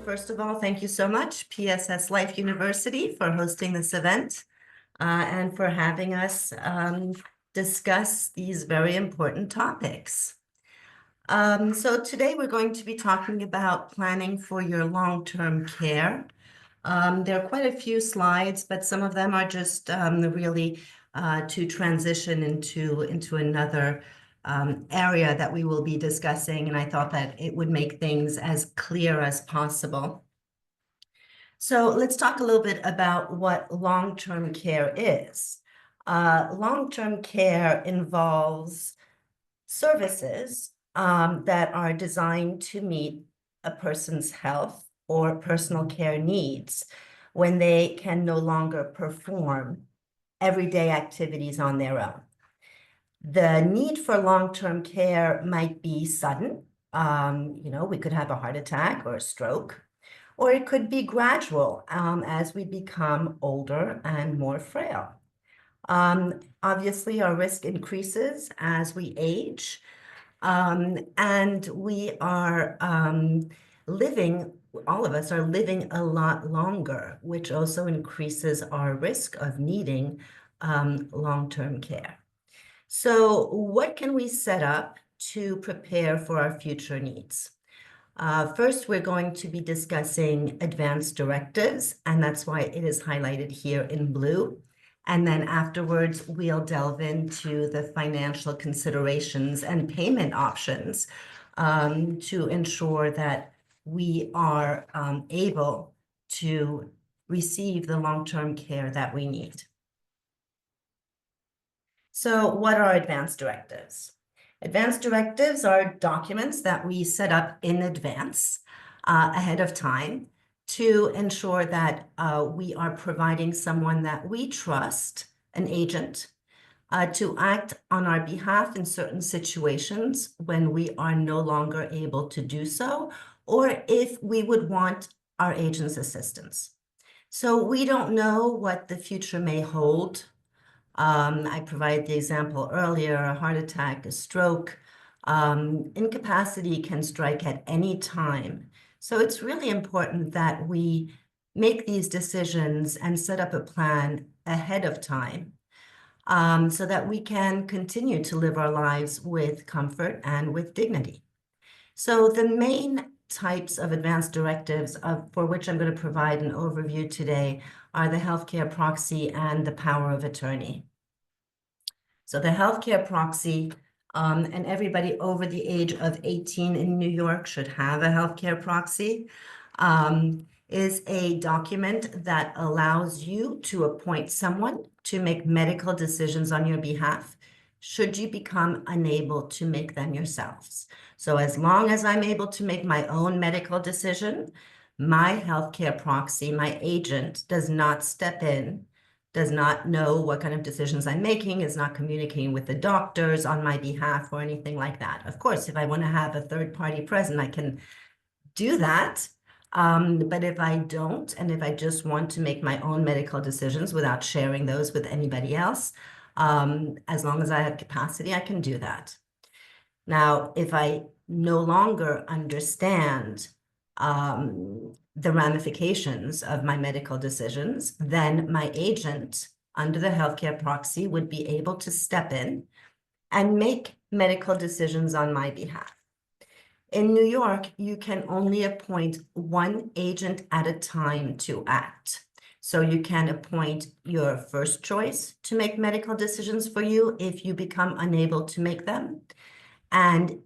first of all, thank you so much, PSS Life University, for hosting this event and for having us discuss these very important topics. So today we're going to be talking about planning for your long-term care. There are quite a few slides, but some of them are just really to transition into another area that we will be discussing, and I thought that it would make things as clear as possible. So let's talk a little bit about what long-term care is. Long-term care involves services that are designed to meet a person's health or personal care needs when they can no longer perform everyday activities on their own. The need for long-term care might be sudden. We could have a heart attack or a stroke, or it could be gradual as we become older and more frail. Obviously, our risk increases as we age, and we are all of us are living a lot longer, which also increases our risk of needing long-term care. So what can we set up to prepare for our future needs? First, we're going to be discussing advanced directives, and that's why it is highlighted here in blue. And then afterwards, we'll delve into the financial considerations and payment options to ensure that we are able to receive the long-term care that we need. So what are advanced directives? Advanced directives are documents that we set up in advance, ahead of time, to ensure that we are providing someone that we trust, an agent, to act on our behalf in certain situations when we are no longer able to do so, or if we would want our agent's assistance. So we don't know what the future may hold. I provided the example earlier, a heart attack, a stroke, incapacity can strike at any time. So it's really important that we make these decisions and set up a plan ahead of time so that we can continue to live our lives with comfort and with dignity. So the main types of advanced directives for which I'm going to provide an overview today are the healthcare proxy and the power of attorney. So the healthcare proxy, and everybody over the age of 18 in New York should have a healthcare proxy, is a document that allows you to appoint someone to make medical decisions on your behalf, should you become unable to make them yourselves. So as long as I'm able to make my own medical decision, my healthcare proxy, my agent, does not step in, does not know what kind of decisions I'm making, is not communicating with the doctors on my behalf or anything like that. Of course, if I want to have a third party present, I can do that. But if I don't, and if I just want to make my own medical decisions without sharing those with anybody else, as long as I have capacity, I can do that. Now, if I no longer understand the ramifications of my medical decisions, then my agent under the healthcare proxy would be able to step in and make medical decisions on my behalf. In New York, you can only appoint one agent at a time to act. So you can appoint your first choice to make medical decisions for you if you become unable to make them. And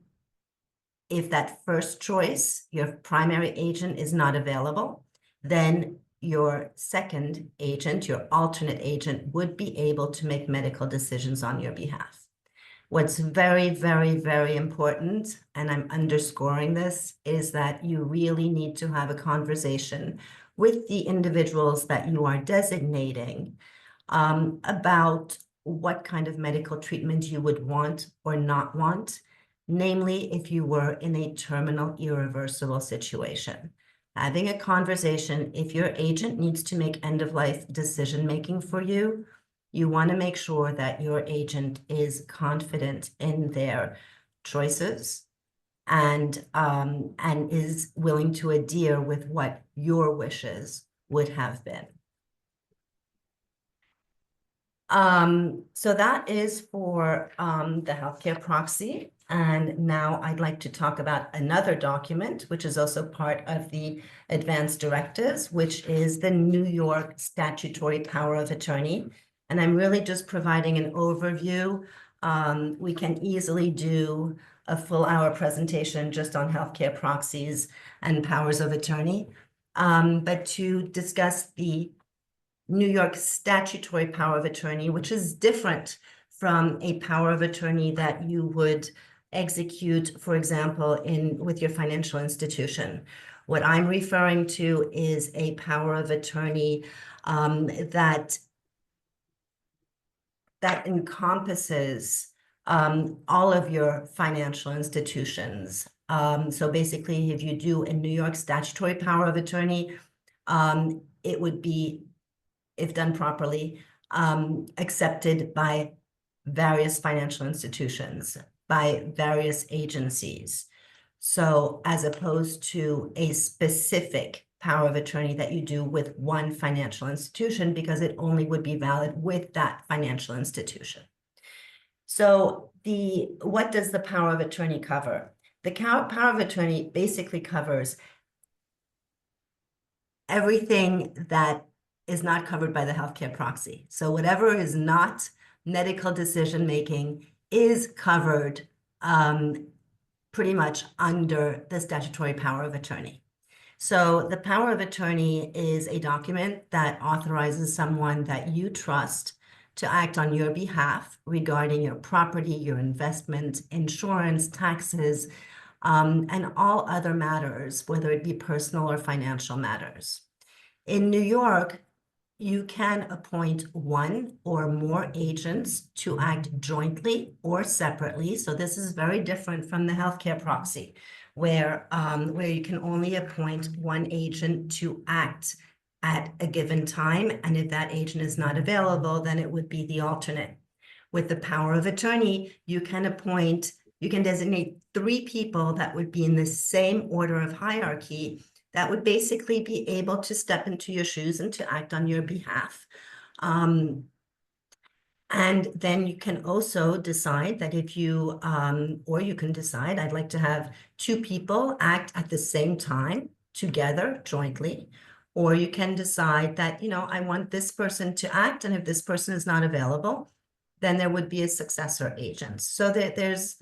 if that first choice, your primary agent, is not available, then your second agent, your alternate agent, would be able to make medical decisions on your behalf. What's very, very, very important, and I'm underscoring this, is that you really need to have a conversation with the individuals that you are designating about what kind of medical treatment you would want or not want, namely if you were in a terminal irreversible situation. Having a conversation, if your agent needs to make end-of-life decision-making for you, you want to make sure that your agent is confident in their choices and is willing to adhere with what your wishes would have been. So that is for the healthcare proxy. And now I'd like to talk about another document, which is also part of the advance directives, which is the New York statutory power of attorney. And I'm really just providing an overview. We can easily do a full hour presentation just on healthcare proxies and powers of attorney. But to discuss the New York statutory power of attorney, which is different from a power of attorney that you would execute, for example, with your financial institution. What I'm referring to is a power of attorney that encompasses all of your financial institutions. So basically, if you do a New York statutory power of attorney, it would be, if done properly, accepted by various financial institutions, by various agencies. So as opposed to a specific power of attorney that you do with one financial institution, because it only would be valid with that financial institution. So what does the power of attorney cover? The power of attorney basically covers everything that is not covered by the healthcare proxy. So whatever is not medical decision-making is covered pretty much under the statutory power of attorney. So the power of attorney is a document that authorizes someone that you trust to act on your behalf regarding your property, your investment, insurance, taxes, and all other matters, whether it be personal or financial matters. In New York, you can appoint one or more agents to act jointly or separately. So this is very different from the healthcare proxy, where you can only appoint one agent to act at a given time. And if that agent is not available, then it would be the alternate. With the power of attorney, you can designate 3 people that would be in the same order of hierarchy that would basically be able to step into your shoes and to act on your behalf. And then you can also decide that if you, or you can decide, I'd like to have 2 people act at the same time together jointly, or you can decide that, I want this person to act, and if this person is not available, then there would be a successor agent. So there's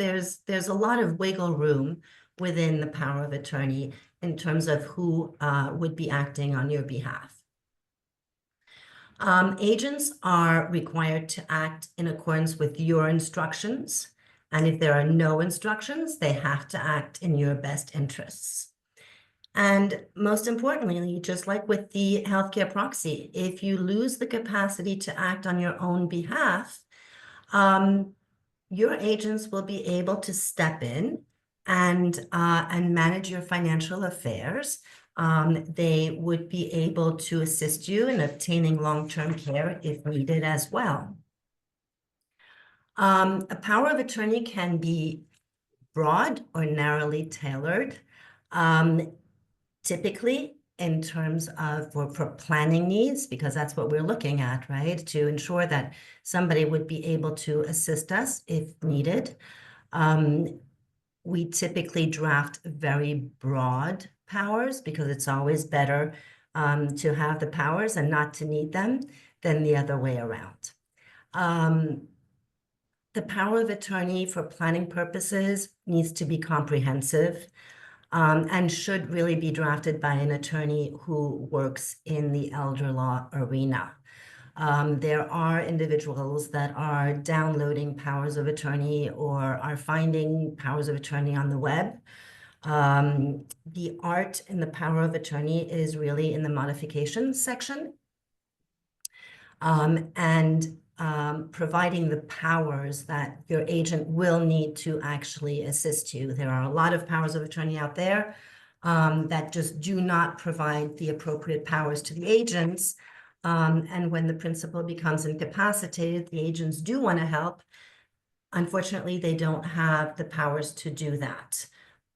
a lot of wiggle room within the power of attorney in terms of who would be acting on your behalf. Agents are required to act in accordance with your instructions, and if there are no instructions, they have to act in your best interests. And most importantly, just like with the healthcare proxy, if you lose the capacity to act on your own behalf, your agents will be able to step in and manage your financial affairs. They would be able to assist you in obtaining long-term care if needed as well. A power of attorney can be broad or narrowly tailored. Typically, in terms of for planning needs, because that's what we're looking at, right? To ensure that somebody would be able to assist us if needed. We typically draft very broad powers because it's always better to have the powers and not to need them than the other way around. The power of attorney for planning purposes needs to be comprehensive. And should really be drafted by an attorney who works in the elder law arena. There are individuals that are downloading powers of attorney or are finding powers of attorney on the web. The art in the power of attorney is really in the modifications section. Providing the powers that your agent will need to actually assist you. There are a lot of powers of attorney out there that just do not provide the appropriate powers to the agents. And when the principal becomes incapacitated, the agents do want to help. Unfortunately, they don't have the powers to do that.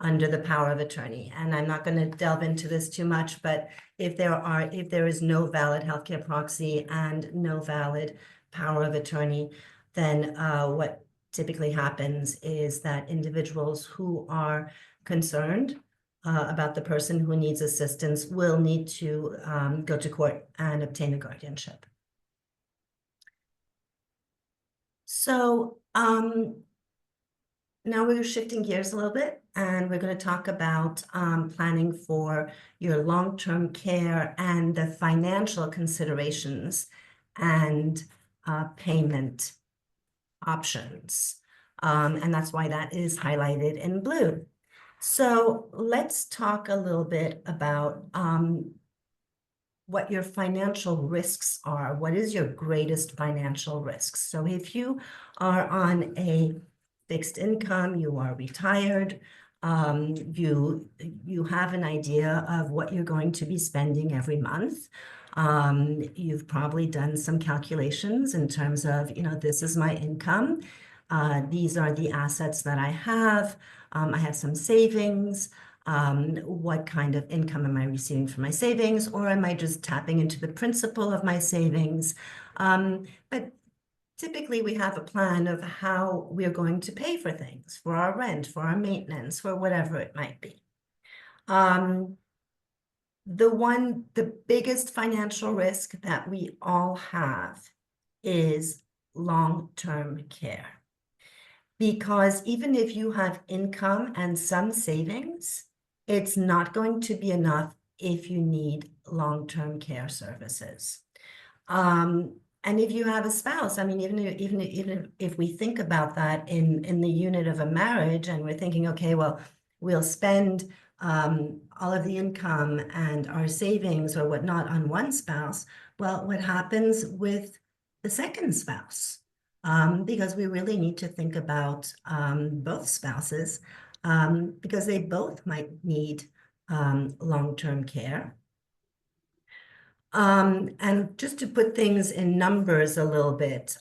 under the power of attorney. And I'm not going to delve into this too much, but if there is no valid healthcare proxy and no valid power of attorney, then what typically happens is that individuals who are concerned about the person who needs assistance will need to go to court and obtain a guardianship. So now we're shifting gears a little bit, and we're going to talk about planning for your long-term care and the financial considerations and payment options. And that's why that is highlighted in blue. So let's talk a little bit about what your financial risks are. What is your greatest financial risks? So if you are on a fixed income, you are retired, you have an idea of what you're going to be spending every month. You've probably done some calculations in terms of, this is my income. These are the assets that I have. I have some savings. What kind of income am I receiving from my savings, or am I just tapping into the principal of my savings? But typically we have a plan of how we're going to pay for things, for our rent, for our maintenance, for whatever it might be. The biggest financial risk that we all have is long-term care. Because even if you have income and some savings, it's not going to be enough if you need long-term care services. And if you have a spouse, I mean, even if we think about that in the unit of a marriage, and we're thinking, okay, well, we'll spend all of the income and our savings or whatnot on one spouse. Well, what happens with the second spouse? Because we really need to think about both spouses because they both might need long-term care. And just to put things in numbers a little bit,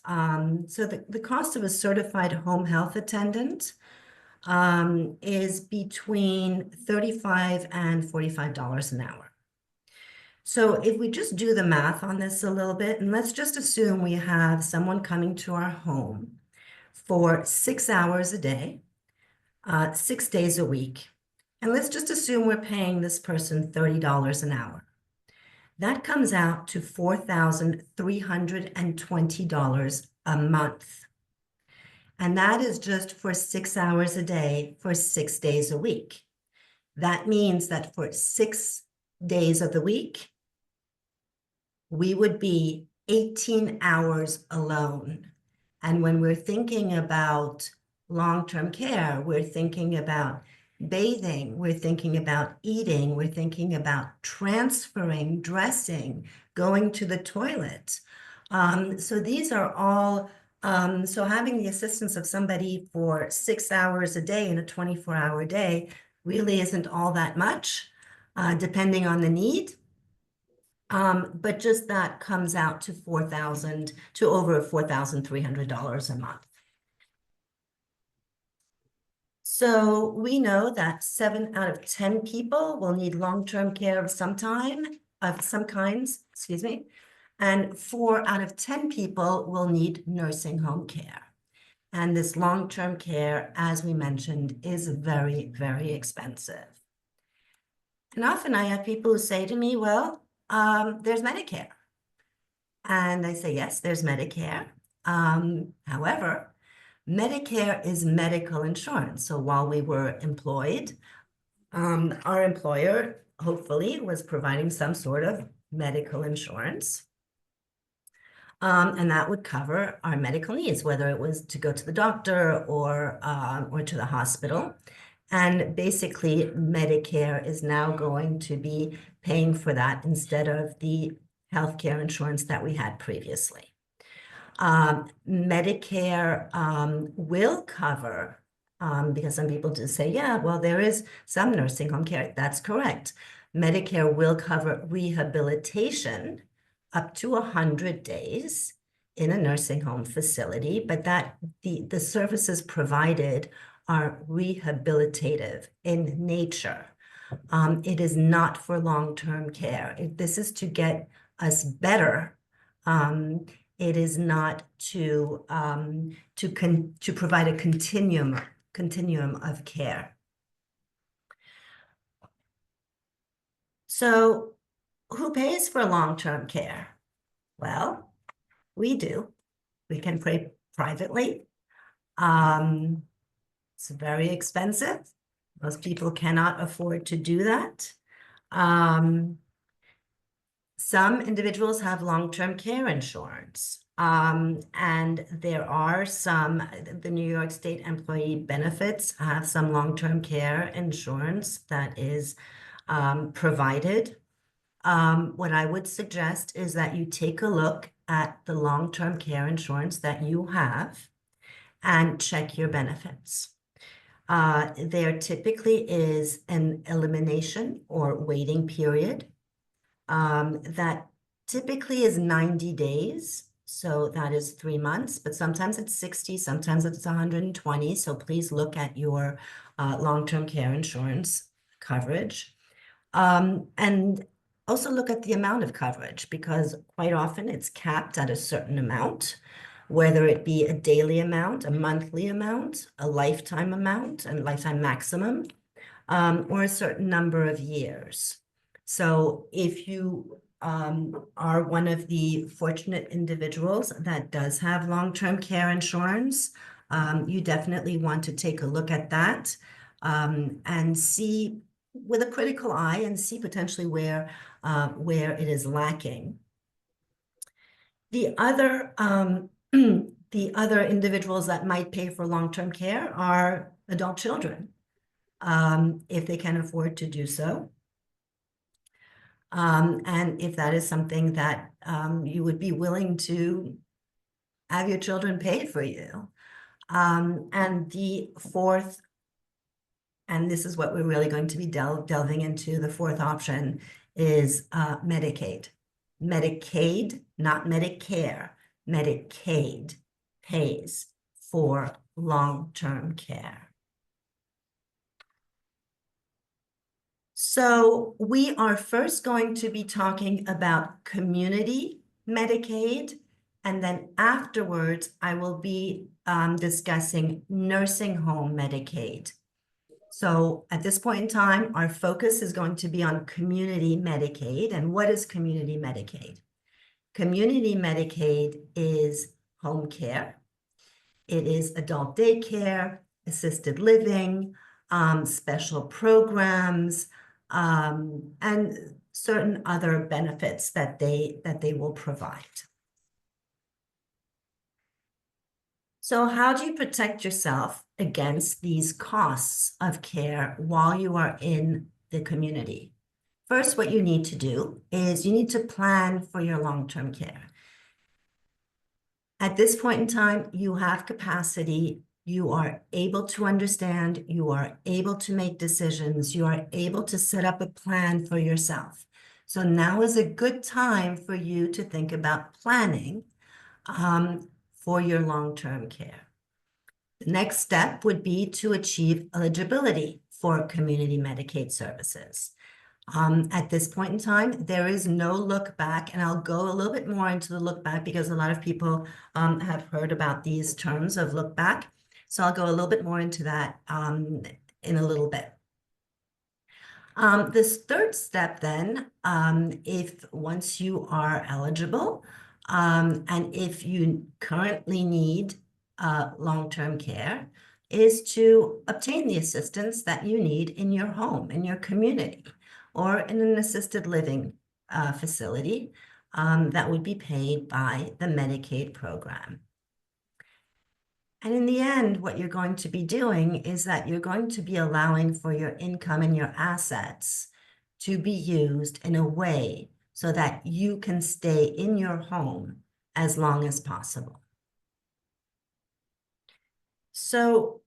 so the cost of a certified home health attendant is between $35 and $45 an hour. So if we just do the math on this a little bit, and let's just assume we have someone coming to our home for 6 hours a day, 6 days a week, and let's just assume we're paying this person $30 an hour. That comes out to $4,320 a month. And that is just for 6 hours a day for 6 days a week. That means that for 6 days of the week, we would be 18 hours alone. And when we're thinking about long-term care, we're thinking about bathing, we're thinking about eating, we're thinking about transferring, dressing, going to the toilet. So these are all, so having the assistance of somebody for 6 hours a day in a 24-hour day really isn't all that much, depending on the need. But just that comes out to over $4,300 a month. So we know that 7 out of 10 people will need long-term care of some kinds, and 4 out of 10 people will need nursing home care. And this long-term care, as we mentioned, is very, very expensive. And often I have people who say to me, well, there's Medicare. And I say, yes, there's Medicare. However, Medicare is medical insurance. So while we were employed, our employer hopefully was providing some sort of medical insurance. And that would cover our medical needs, whether it was to go to the doctor or to the hospital. And basically, Medicare is now going to be paying for that instead of the healthcare insurance that we had previously. Medicare will cover, because some people just say, yeah, well, there is some nursing home care. That's correct. Medicare will cover rehabilitation up to 100 days in a nursing home facility, but that the services provided are rehabilitative in nature. It is not for long-term care. This is to get us better. It is not to provide a continuum of care. So who pays for long-term care? Well, we do. We can pay privately. It's very expensive. Most people cannot afford to do that. Some individuals have long-term care insurance. And there are some, the New York State Employee Benefits have some long-term care insurance that is provided. What I would suggest is that you take a look at the long-term care insurance that you have and check your benefits. There typically is an elimination or waiting period that typically is 90 days. So that is 3 months, but sometimes it's 60, sometimes it's 120. So please look at your long-term care insurance coverage. And also look at the amount of coverage, because quite often it's capped at a certain amount, whether it be a daily amount, a monthly amount, a lifetime amount, and lifetime maximum, or a certain number of years. So if you are one of the fortunate individuals that does have long-term care insurance, you definitely want to take a look at that and see with a critical eye and see potentially where it is lacking. The other the other individuals that might pay for long-term care are adult children, if they can afford to do so. And if that is something that you would be willing to have your children paid for you. And the fourth, and this is what we're really going to be delving into, the fourth option is Medicaid. Medicaid, not Medicare. Medicaid pays for long-term care. So we are first going to be talking about community Medicaid, and then afterwards I will be discussing nursing home Medicaid. So at this point in time, our focus is going to be on community Medicaid. And what is community Medicaid? Community Medicaid is home care. It is adult daycare, assisted living, special programs, and certain other benefits that they will provide. So how do you protect yourself against these costs of care while you are in the community? First, what you need to do is you need to plan for your long-term care. At this point in time, you have capacity, you are able to understand, you are able to make decisions, you are able to set up a plan for yourself. So now is a good time for you to think about planning for your long-term care. The next step would be to achieve eligibility for community Medicaid services. At this point in time, there is no look back, and I'll go a little bit more into the look back because a lot of people have heard about these terms of look back. So I'll go a little bit more into that in a little bit. This third step then, if once you are eligible, and if you currently need long-term care, is to obtain the assistance that you need in your home, in your community, or in an assisted living facility that would be paid by the Medicaid program. And in the end, what you're going to be doing is that you're going to be allowing for your income and your assets to be used in a way so that you can stay in your home as long as possible. So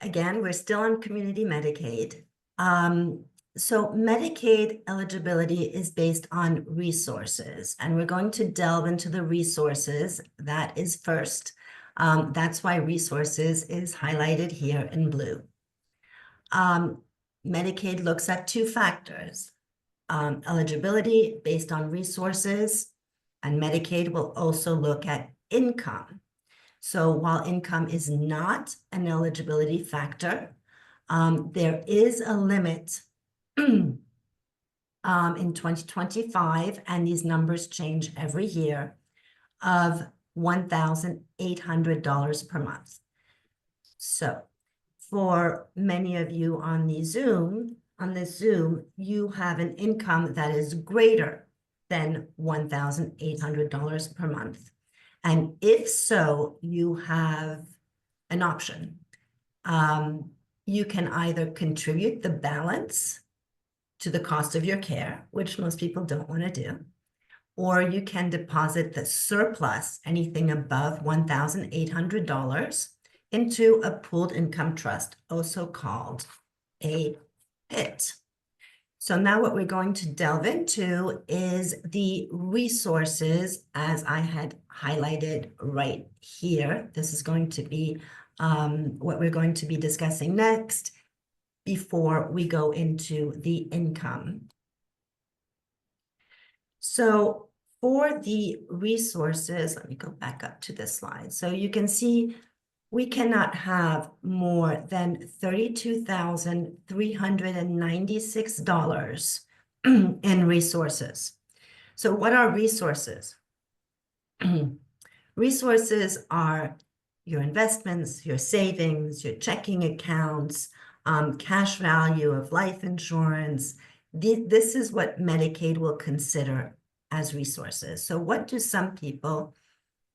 again, we're still on community Medicaid. So Medicaid eligibility is based on resources, and we're going to delve into the resources. That is first. That's why resources is highlighted here in blue. Medicaid looks at two factors, eligibility based on resources, and Medicaid will also look at income. So while income is not an eligibility factor, there is a limit in 2025, and these numbers change every year, of $1,800 per month. So for many of you on this Zoom, you have an income that is greater than $1,800 per month. And if so, you have an option. You can either contribute the balance to the cost of your care, which most people don't want to do, or you can deposit the surplus, anything above $1,800, into a pooled income trust, also called a PIT. So now what we're going to delve into is the resources, as I had highlighted right here. This is going to be what we're going to be discussing next before we go into the income. So for the resources, let me go back up to this slide. So you can see we cannot have more than $32,396 in resources. So what are resources? Resources are your investments, your savings, your checking accounts, cash value of life insurance. This is what Medicaid will consider as resources. So what do some people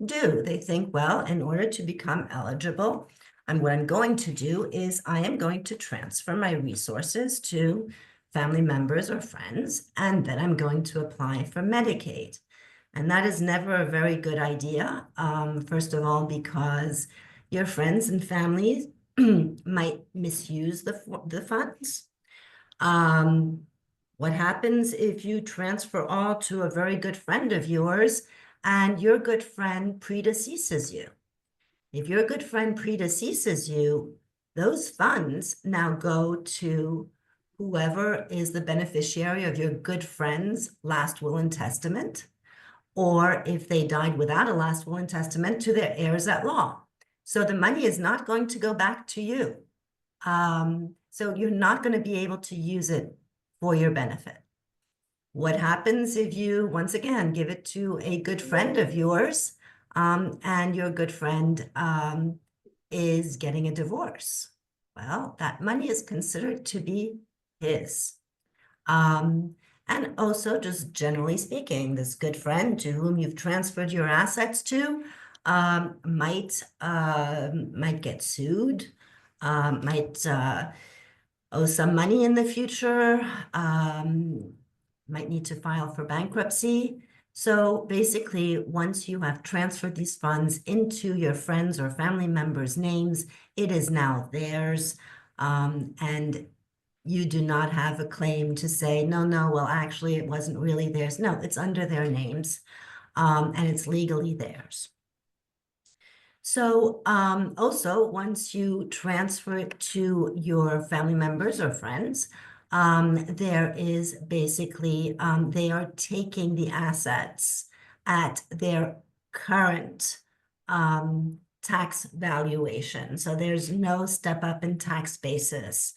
do? They think, well, in order to become eligible, what I'm going to do is I am going to transfer my resources to family members or friends, and then I'm going to apply for Medicaid. And that is never a very good idea. First of all, because your friends and families might misuse the funds. What happens if you transfer all to a very good friend of yours and your good friend predeceases you? If your good friend predeceases you, those funds now go to whoever is the beneficiary of your good friend's last will and testament, or if they died without a last will and testament, to their heirs at law. So the money is not going to go back to you. So you're not going to be able to use it for your benefit. What happens if you, once again, give it to a good friend of yours, and your good friend is getting a divorce? Well, that money is considered to be his. And also, just generally speaking, this good friend to whom you've transferred your assets to might get sued, might owe some money in the future, might need to file for bankruptcy. So basically, once you have transferred these funds into your friends or family members' names, it is now theirs, and you do not have a claim to say, no, well, actually, it wasn't really theirs. No, it's under their names, and it's legally theirs. So also, once you transfer it to your family members or friends, there is basically, they are taking the assets at their current tax valuation. So there's no step up in tax basis,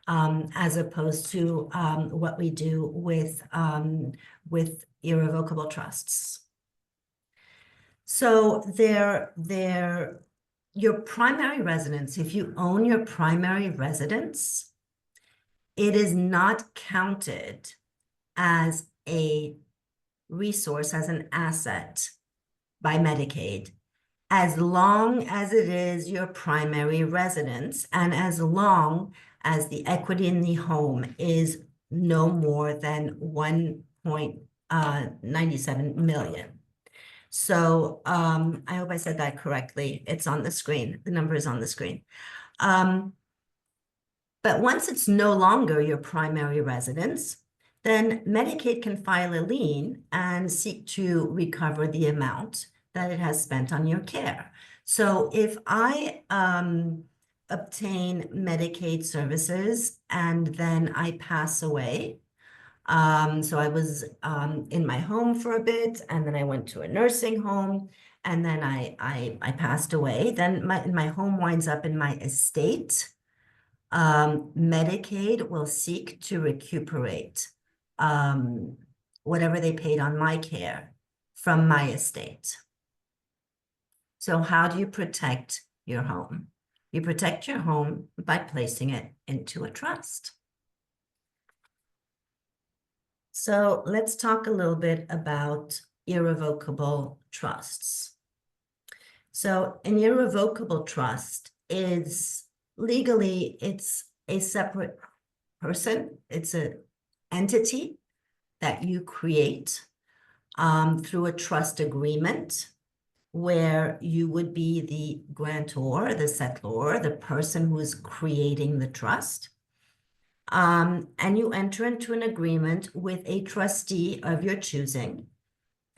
as opposed to what we do with irrevocable trusts. So your primary residence, if you own your primary residence, it is not counted as a resource, as an asset by Medicaid, as long as it is your primary residence and as long as the equity in the home is no more than 1.97 million. So I hope I said that correctly. It's on the screen. The number is on the screen. But once it's no longer your primary residence, then Medicaid can file a lien and seek to recover the amount that it has spent on your care. So if I obtain Medicaid services and then I pass away, so I was in my home for a bit, and then I went to a nursing home, and then I passed away. Then my home winds up in my estate. Medicaid will seek to recuperate whatever they paid on my care from my estate. So how do you protect your home? You protect your home by placing it into a trust. So let's talk a little bit about irrevocable trusts. So an irrevocable trust is legally, it's a separate person. It's an entity that you create through a trust agreement where you would be the grantor, the settlor, the person who is creating the trust. And you enter into an agreement with a trustee of your choosing.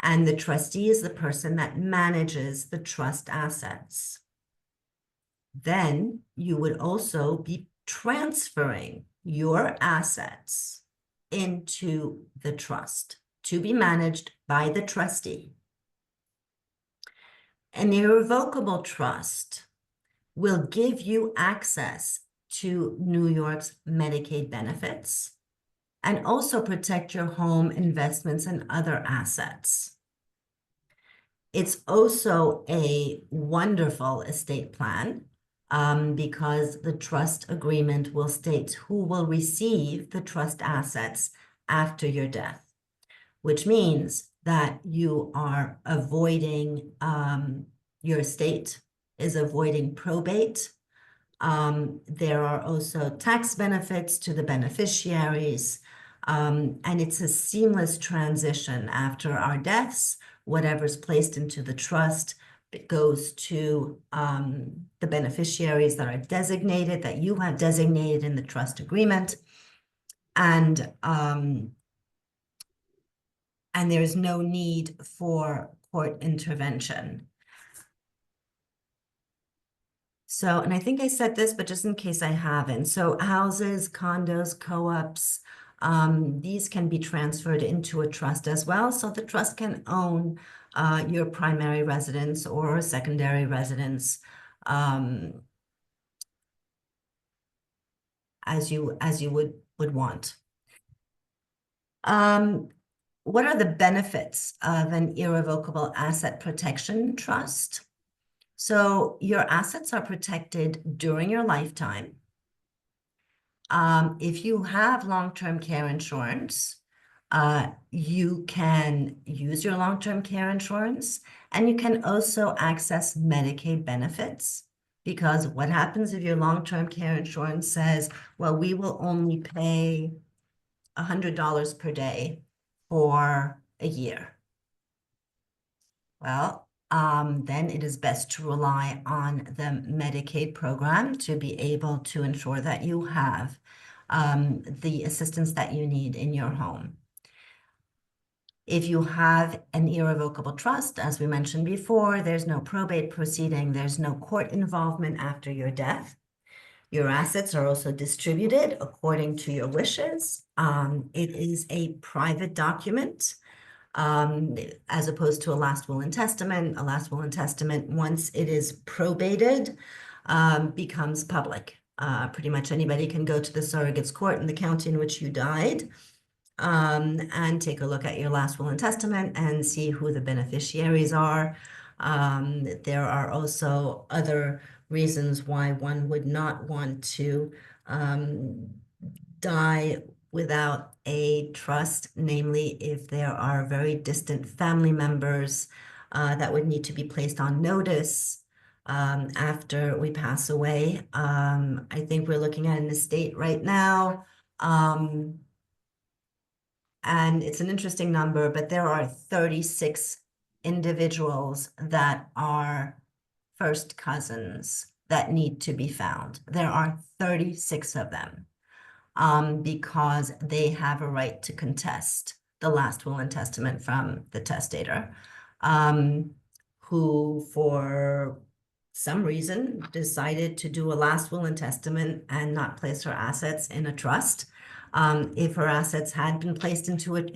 And the trustee is the person that manages the trust assets. Then you would also be transferring your assets into the trust to be managed by the trustee. An irrevocable trust will give you access to New York's Medicaid benefits and also protect your home, investments, and other assets. It's also a wonderful estate plan because the trust agreement will state who will receive the trust assets after your death, which means that you are avoiding, your estate is avoiding probate. There are also tax benefits to the beneficiaries, and it's a seamless transition after our deaths. Whatever's placed into the trust, it goes to the beneficiaries that are designated, that you have designated in the trust agreement. And there's no need for court intervention. So, and I think I said this, but just in case I haven't. So houses, condos, co-ops, these can be transferred into a trust as well. So the trust can own your primary residence or secondary residence as you would want. What are the benefits of an irrevocable asset protection trust? So your assets are protected during your lifetime. If you have long-term care insurance, you can use your long-term care insurance, and you can also access Medicaid benefits, because what happens if your long-term care insurance says, well, we will only pay $100 per day for a year? Well, then it is best to rely on the Medicaid program to be able to ensure that you have the assistance that you need in your home. If you have an irrevocable trust, as we mentioned before, there's no probate proceeding, there's no court involvement after your death. Your assets are also distributed according to your wishes. It is a private document. As opposed to a last will and testament. A last will and testament, once it is probated, becomes public. Pretty much anybody can go to the surrogate's court in the county in which you died and take a look at your last will and testament and see who the beneficiaries are. There are also other reasons why one would not want to die without a trust, namely if there are very distant family members that would need to be placed on notice after we pass away. I think we're looking at an estate right now, and it's an interesting number, but there are 36 individuals that are first cousins that need to be found. There are 36 of them. Because they have a right to contest the last will and testament from the testator. who, for some reason, decided to do a last will and testament and not place her assets in a trust. If her assets had been placed in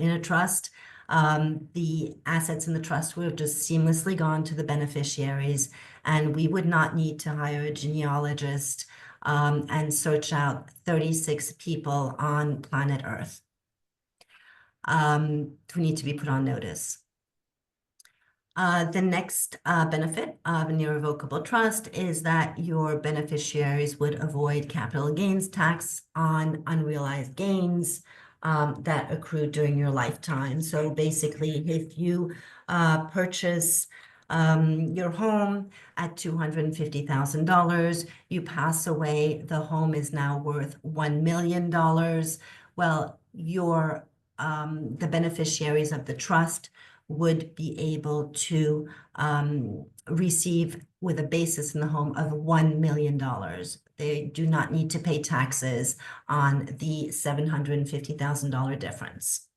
a trust, the assets in the trust would have just seamlessly gone to the beneficiaries, and we would not need to hire a genealogist and search out 36 people on planet Earth who need to be put on notice. The next benefit of an irrevocable trust is that your beneficiaries would avoid capital gains tax on unrealized gains that accrued during your lifetime. So basically, if you purchase your home at $250,000, you pass away, the home is now worth $1 million. Well, the beneficiaries of the trust would be able to receive with a basis in the home of $1 million. They do not need to pay taxes on the $750,000 difference.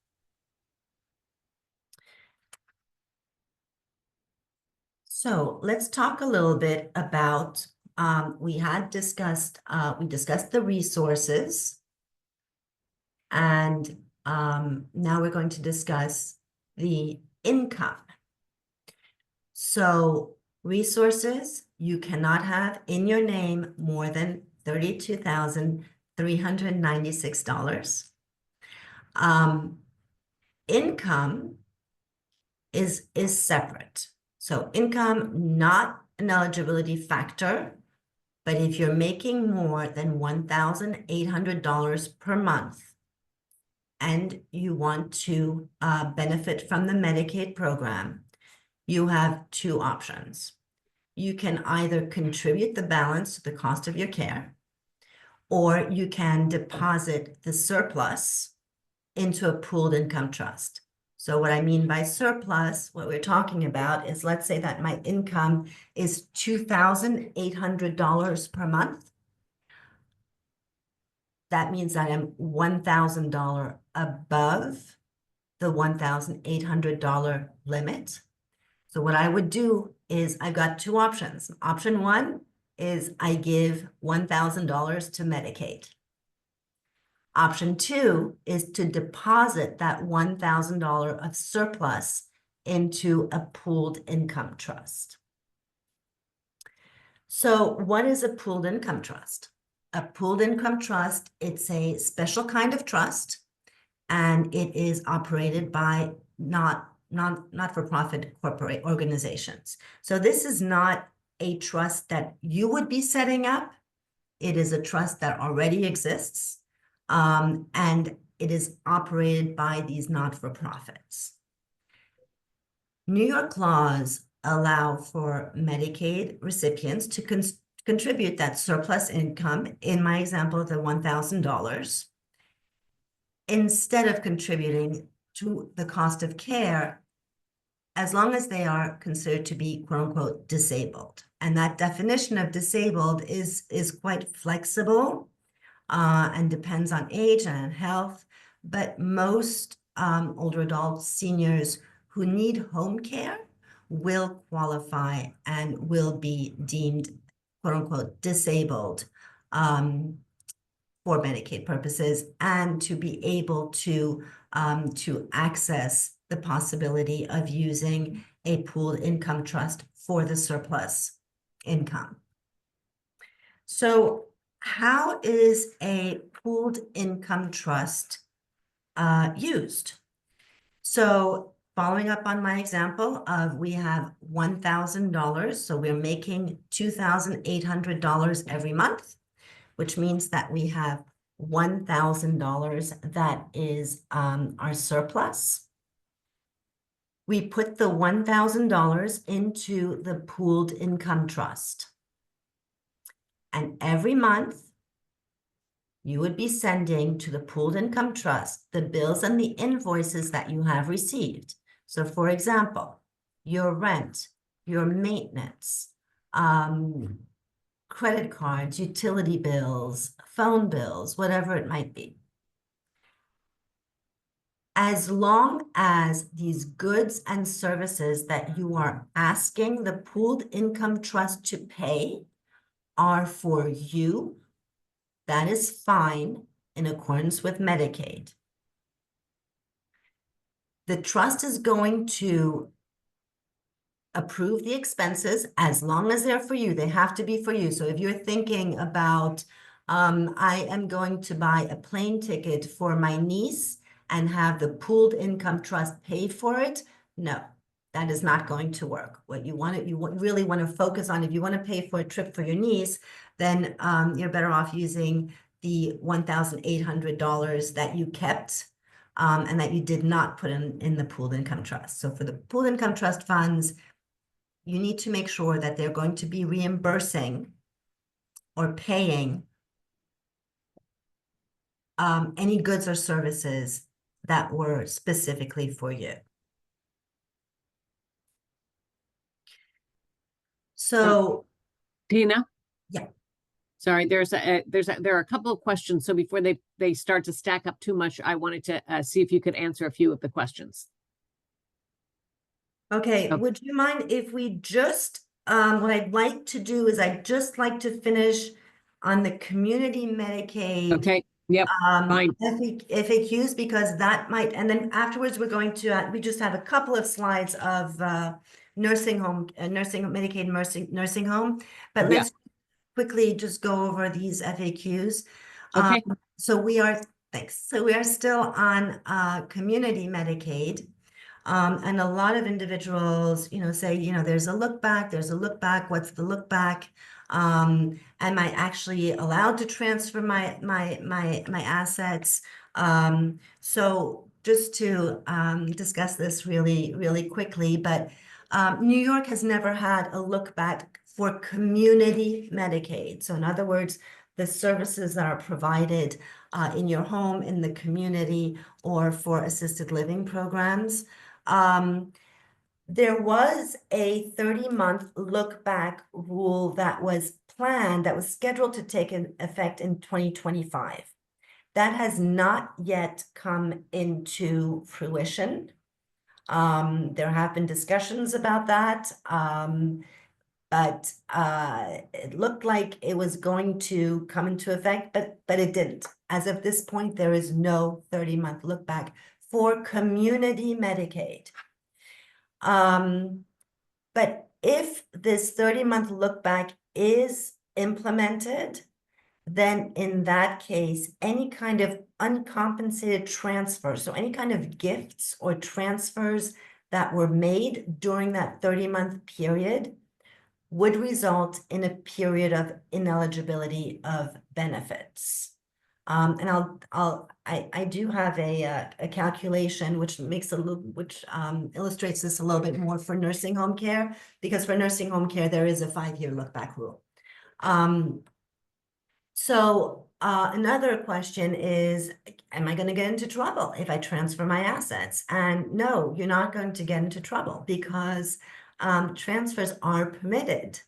So let's talk a little bit about, we discussed the resources, and now we're going to discuss the income. So resources, you cannot have in your name more than $32,396. Income is separate. So income, not an eligibility factor, but if you're making more than $1,800 per month and you want to benefit from the Medicaid program, you have two options. You can either contribute the balance to the cost of your care, or you can deposit the surplus into a pooled income trust. So what I mean by surplus, what we're talking about is, let's say that my income is $2,800 per month. That means that I'm $1,000 above the $1,800 limit. So what I would do is, I've got two options. Option one is I give $1,000 to Medicaid. Option two is to deposit that $1,000 of surplus into a pooled income trust. So what is a pooled income trust? A pooled income trust, it's a special kind of trust, and it is operated by not-for-profit corporate organizations. So this is not a trust that you would be setting up. It is a trust that already exists, and it is operated by these not-for-profits. New York laws allow for Medicaid recipients to contribute that surplus income, in my example, the $1,000, instead of contributing to the cost of care, as long as they are considered to be quote unquote disabled. And that definition of disabled is quite flexible and depends on age and on health. But most older adults, seniors who need home care will qualify and will be deemed quote unquote disabled for Medicaid purposes, and to be able to access the possibility of using a pooled income trust for the surplus income. So how is a pooled income trust used? So following up on my example of, we have $1,000, so we're making $2,800 every month, which means that we have $1,000 that is our surplus. We put the $1,000 into the pooled income trust. And every month, you would be sending to the pooled income trust the bills and the invoices that you have received. So for example, your rent, your maintenance, credit cards, utility bills, phone bills, whatever it might be. as long as these goods and services that you are asking the pooled income trust to pay are for you, that is fine in accordance with Medicaid. The trust is going to approve the expenses as long as they're for you. They have to be for you. So if you're thinking about, I am going to buy a plane ticket for my niece and have the pooled income trust pay for it, no, that is not going to work. What you really want to focus on, if you want to pay for a trip for your niece, then you're better off using the $1,800 that you kept and that you did not put in the pooled income trust. So for the pooled income trust funds, you need to make sure that they're going to be reimbursing or paying any goods or services that were specifically for you. So, Tina? yeah. Sorry, there are a couple of questions. So before they start to stack up too much, I wanted to see if you could answer a few of the questions. Okay, would you mind if we just, what I'd like to do is I'd just like to finish on the community Medicaid. Okay, yep, fine. FAQs, because that might, and then afterwards we're going to, we just have a couple of slides of nursing home, Medicaid nursing home, but let's quickly just go over these FAQs. Okay. Thanks. So we are still on community Medicaid. And a lot of individuals, say, there's a look back, what's the look back? Am I actually allowed to transfer my assets? So just to discuss this really, really quickly, but New York has never had a look back for community Medicaid. So in other words, the services that are provided in your home, in the community, or for assisted living programs. There was a 30-month look back rule that was planned, that was scheduled to take effect in 2025. That has not yet come into fruition. There have been discussions about that, but it looked like it was going to come into effect, but it didn't. As of this point, there is no 30-month look back for community Medicaid. But if this 30-month look back is implemented, then in that case, any kind of uncompensated transfer, so any kind of gifts or transfers that were made during that 30-month period would result in a period of ineligibility of benefits. And I do have a calculation which illustrates this a little bit more for nursing home care, because for nursing home care there is a 5-year look back rule. So another question is, am I going to get into trouble if I transfer my assets? And no, you're not going to get into trouble, because transfers are permitted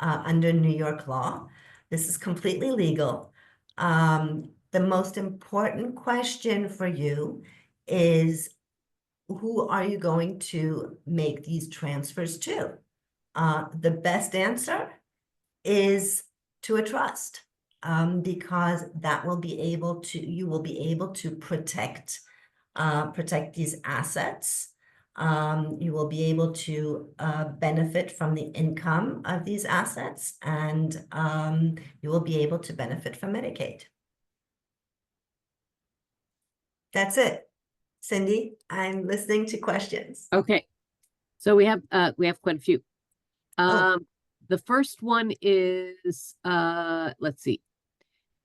under New York law. This is completely legal. The most important question for you is, who are you going to make these transfers to? The best answer is to a trust, because that will be able to, you will be able to protect these assets. You will be able to benefit from the income of these assets, and you will be able to benefit from Medicaid. That's it. Cindy, I'm listening to questions. Okay. So we have quite a few. The first one is, let's see.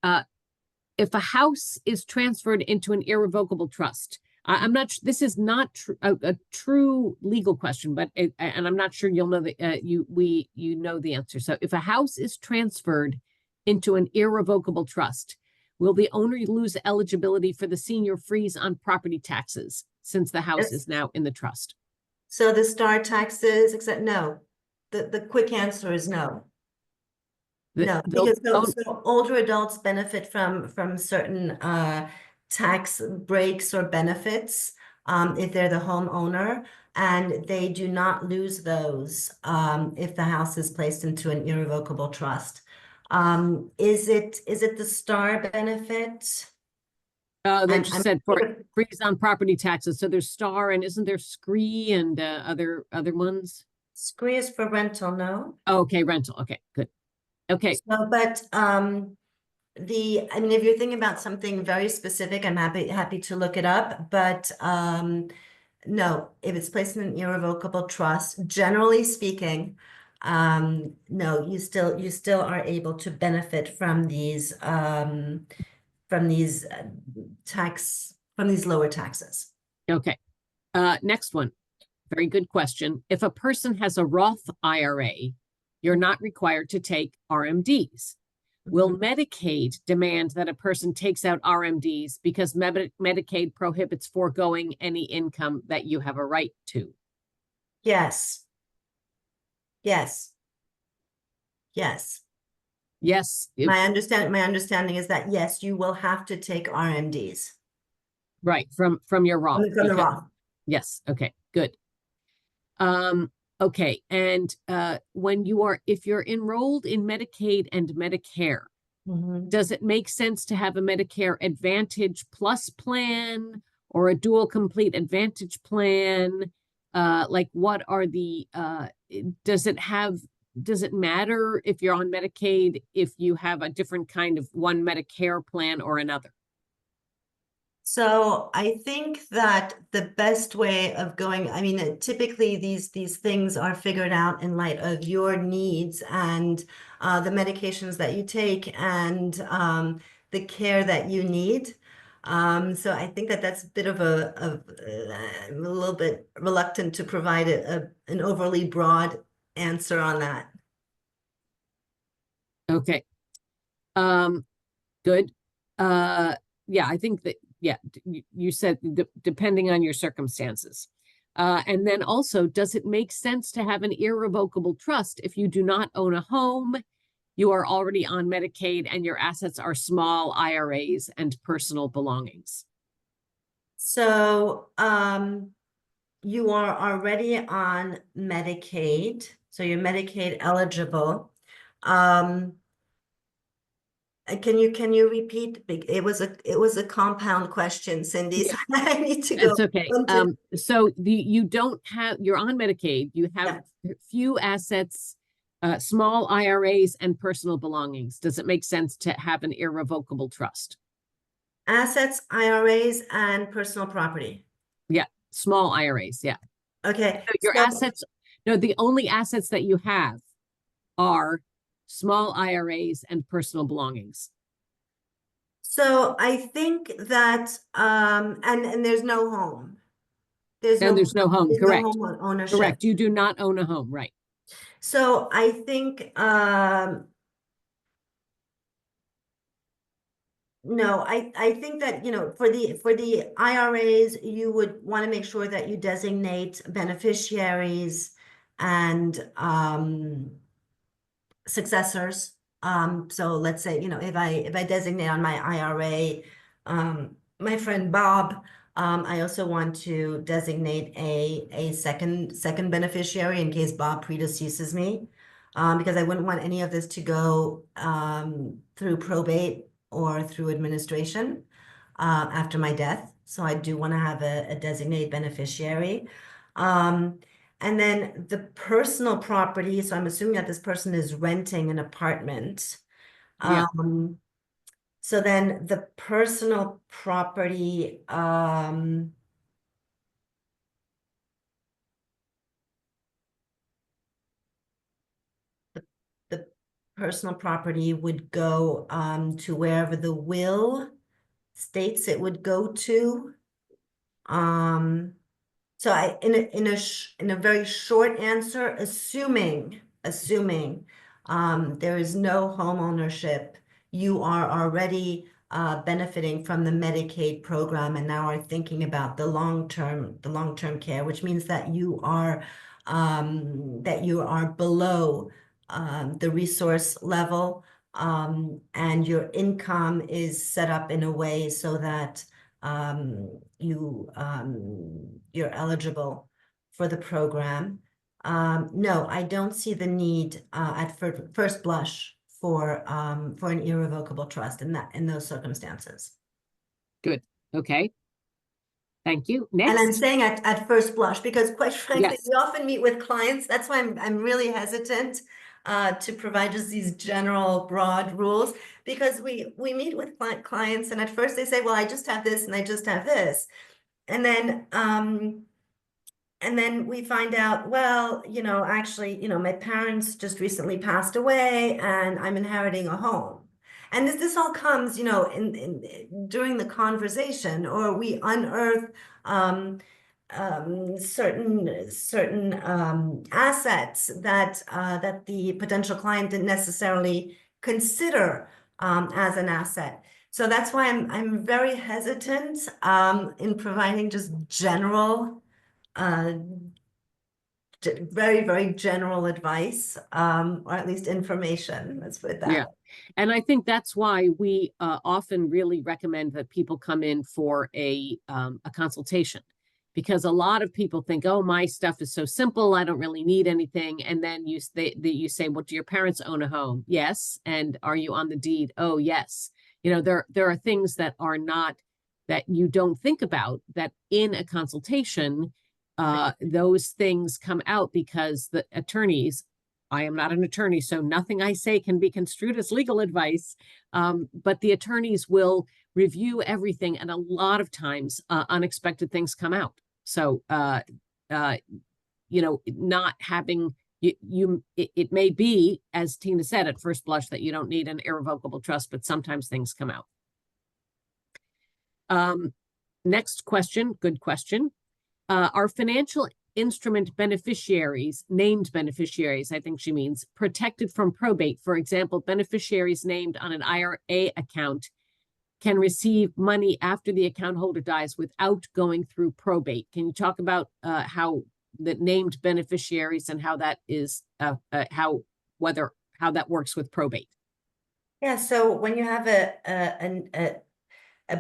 If a house is transferred into an irrevocable trust, I'm not, this is not a true legal question, but, and I'm not sure you'll know you know the answer. So if a house is transferred into an irrevocable trust, will the owner lose eligibility for the senior freeze on property taxes, since the house is now in the trust? So the star taxes, except no. The quick answer is no. No, because so older adults benefit from certain tax breaks or benefits, if they're the homeowner, and they do not lose those if the house is placed into an irrevocable trust. Is it the star benefit? That I'm just said for freeze on property taxes. So there's Star and isn't there Scree and other ones? Scree is for rental, no? Oh, okay, rental. Okay, good. Okay, So, but I mean, if you're thinking about something very specific, I'm happy to look it up. But no, if it's placed in an irrevocable trust, generally speaking, no, you still are able to benefit from these from these lower taxes. okay. Next one. Very good question. If a person has a Roth IRA, you're not required to take RMDs. Will Medicaid demand that a person takes out RMDs because Medicaid prohibits foregoing any income that you have a right to? Yes. Yes. Yes. Yes. My understanding is that yes, you will have to take RMDs Right. From your Roth. from the Roth. Yes. Okay. Good. Okay. And if you're enrolled in Medicaid and Medicare, does it make sense to have a Medicare Advantage Plus plan or a dual complete Advantage plan? What are does it matter if you're on Medicaid if you have a different kind of one Medicare plan or another? So I think that the best way of going, I mean, typically these things are figured out in light of your needs and the medications that you take and the care that you need. So I think that that's a bit of I'm a little bit reluctant to provide an overly broad answer on that. Okay. Good. Yeah, I think that, yeah, you said depending on your circumstances. And then also, does it make sense to have an irrevocable trust if you do not own a home, you are already on Medicaid, and your assets are small IRAs and personal belongings? So you are already on Medicaid, so you're Medicaid eligible. Can you repeat? It was a compound question, Cindy. So I need to go. That's okay. So you're on Medicaid. You have few assets, small IRAs and personal belongings. Does it make sense to have an irrevocable trust? Assets, IRAs, and personal property. Yeah, small IRAs. Yeah. Okay. So your assets, no, the only assets that you have are small IRAs and personal belongings. So I think that and there's no home. There's no home. Correct. No home ownership. Correct. You do not own a home, right? So I think no, I think that, for the IRAs, you would want to make sure that you designate beneficiaries and successors. So let's say, if I designate on my IRA, my friend Bob, I also want to designate a second beneficiary in case Bob predeceases me, because I wouldn't want any of this to go through probate or through administration after my death. So I do want to have a designated beneficiary. And then the personal property, so I'm assuming that this person is renting an apartment. Yeah. So then the personal property, the personal property would go to wherever the will states it would go to. So in a very short answer, assuming there is no home ownership, you are already benefiting from the Medicaid program and now are thinking about the long-term care, which means that you are below the resource level, and your income is set up in a way so that you're eligible for the program. No, I don't see the need at first blush for an irrevocable trust in those circumstances. Good. Okay. Thank you. And I'm Next. saying at first blush because, quite frankly, Yes. we often meet with clients. That's why I'm really hesitant to provide just these general broad rules, because we meet with clients and at first they say, well, I just have this and I just have this. And then we find out, well, actually, my parents just recently passed away and I'm inheriting a home. And this all comes, during the conversation, or we unearth certain assets that the potential client didn't necessarily consider as an asset. So that's why I'm very hesitant in providing just general, very, very general advice, or at least information. Let's put it that Yeah. way. And I think that's why we often really recommend that people come in for a consultation, because a lot of people think, oh, my stuff is so simple, I don't really need anything. And then you say, well, do your parents own a home? Yes. And are you on the deed? Oh, yes. There are things that are not, that you don't think about, that in a consultation, those things come out because the attorneys, I am not an attorney, so nothing I say can be construed as legal advice. But the attorneys will review everything, and a lot of times unexpected things come out. So, not having it may be, as Tina said, at first blush, that you don't need an irrevocable trust, but sometimes things come out. Next question, good question. Are financial instrument beneficiaries, named beneficiaries, I think she means, protected from probate? For example, beneficiaries named on an IRA account can receive money after the account holder dies without going through probate. Can you talk about how the named beneficiaries and how that is, how that works with probate? Yeah, so when you have a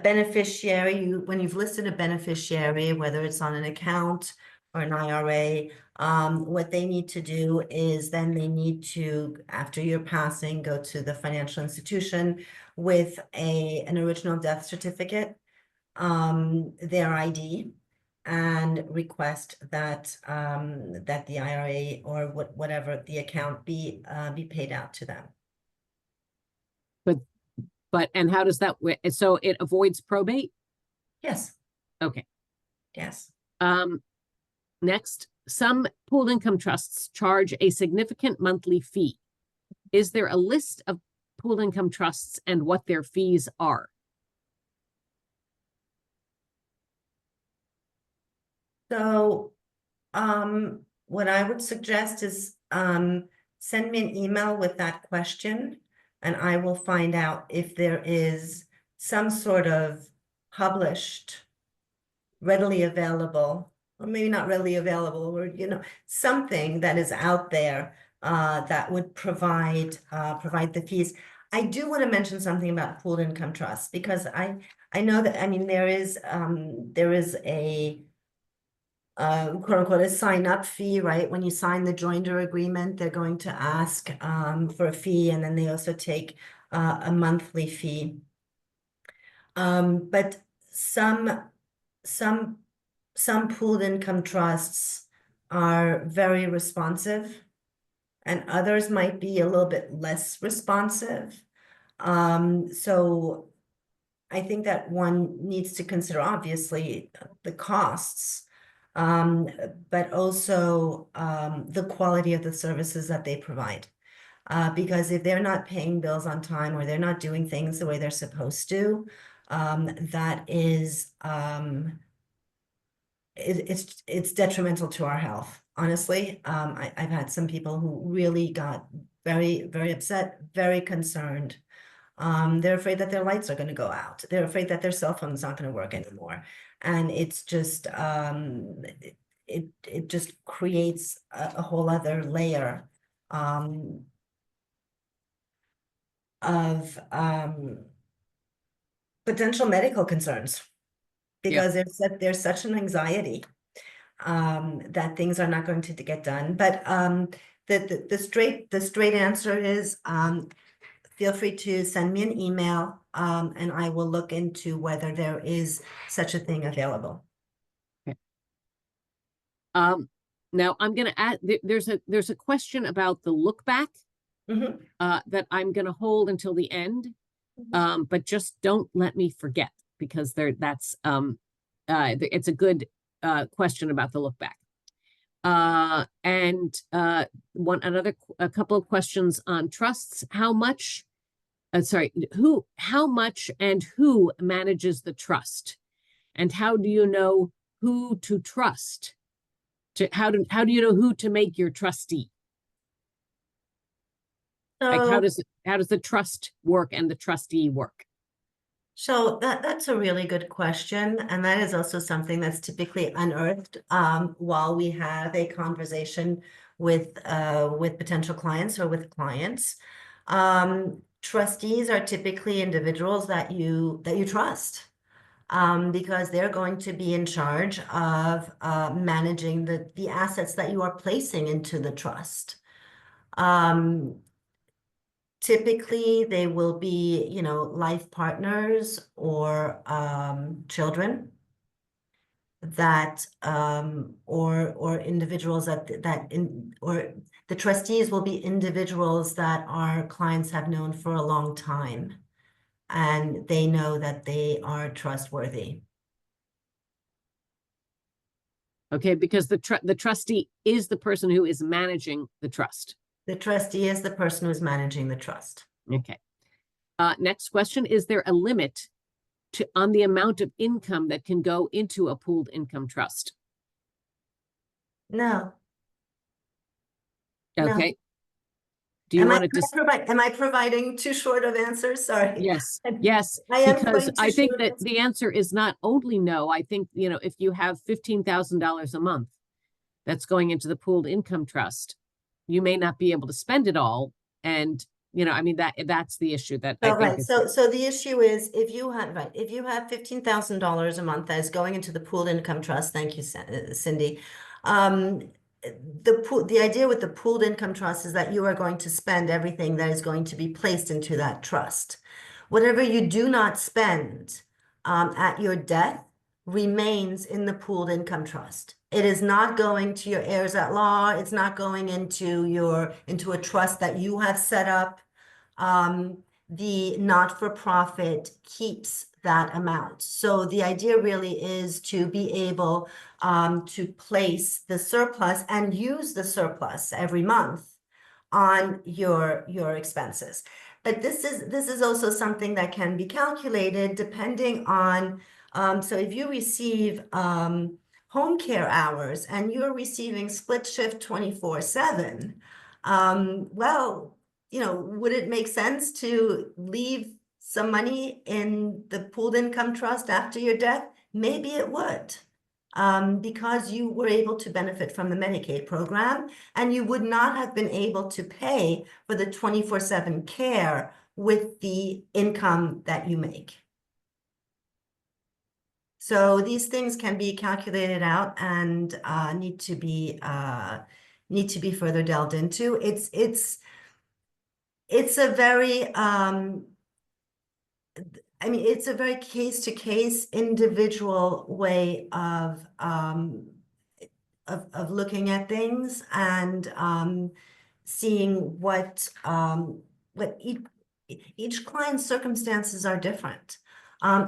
beneficiary, when you've listed a beneficiary, whether it's on an account or an IRA, what they need to do is then they need to, after your passing, go to the financial institution with an original death certificate, their ID, and request that that the IRA or whatever the account be paid out to them. And how does that, so it avoids probate? Yes. Okay. Yes. Next, some pooled income trusts charge a significant monthly fee. Is there a list of pooled income trusts and what their fees are? So, what I would suggest is send me an email with that question, and I will find out if there is some sort of published, readily available, or maybe not readily available, or something that is out there that would provide the fees. I do want to mention something about pooled income trusts, because I know that, I mean, there is a quote unquote a sign up fee, right? When you sign the joinder agreement, they're going to ask for a fee, and then they also take a monthly fee. But some pooled income trusts are very responsive, and others might be a little bit less responsive. So I think that one needs to consider, obviously, the costs, but also the quality of the services that they provide. Because if they're not paying bills on time, or they're not doing things the way they're supposed to, that is it's detrimental to our health. Honestly, I've had some people who really got very, very upset, very concerned. They're afraid that their lights are going to go out. They're afraid that their cell phone's not going to work anymore. And it's just, it just creates a whole other layer of potential medical concerns. because there's such an anxiety that things are not going to get done. But the straight answer is feel free to send me an email, and I will look into whether there is such a thing available. Now I'm going to add, there's a question about the look back Mhm. that I'm going to hold until the end. But just don't let me forget, because it's a good question about the look back. And a couple of questions on trusts. How much and who manages the trust? And how do you know who to trust? How do you know who to make your trustee? Like, how does the trust work and the trustee work? So that's a really good question, and that is also something that's typically unearthed while we have a conversation with potential clients or with clients. Trustees are typically individuals that you trust, because they're going to be in charge of managing the assets that you are placing into the trust. Typically, they will be, life partners or children that or individuals or the trustees will be individuals that our clients have known for a long time, and they know that they are trustworthy. Okay, because the trustee is the person who is managing the trust. The trustee is the person who's managing the trust. Okay. Next question, is there a limit on the amount of income that can go into a pooled income trust? No. Okay. Do you want to am I providing too short of answers? Sorry. Yes. Because I think that the answer is not only no. I think, if you have $15,000 a month that's going into the pooled income trust, you may not be able to spend it all. And, that's the issue that I think. Right. So the issue is if you have $15,000 a month that is going into the pooled income trust. Thank you, Cindy. The idea with the pooled income trust is that you are going to spend everything that is going to be placed into that trust. Whatever you do not spend at your death remains in the pooled income trust. It is not going to your heirs at law. It's not going into a trust that you have set up. The not-for-profit keeps that amount. So the idea really is to be able to place the surplus and use the surplus every month on your expenses. But this is also something that can be calculated depending on, so if you receive home care hours and you're receiving split shift 24/7, well, would it make sense to leave some money in the pooled income trust after your death? Maybe it would, because you were able to benefit from the Medicaid program, and you would not have been able to pay for the 24/7 care with the income that you make. So these things can be calculated out and need to be further delved into. It's a very it's a very case-to-case individual way of looking at things and seeing what each client's circumstances are different.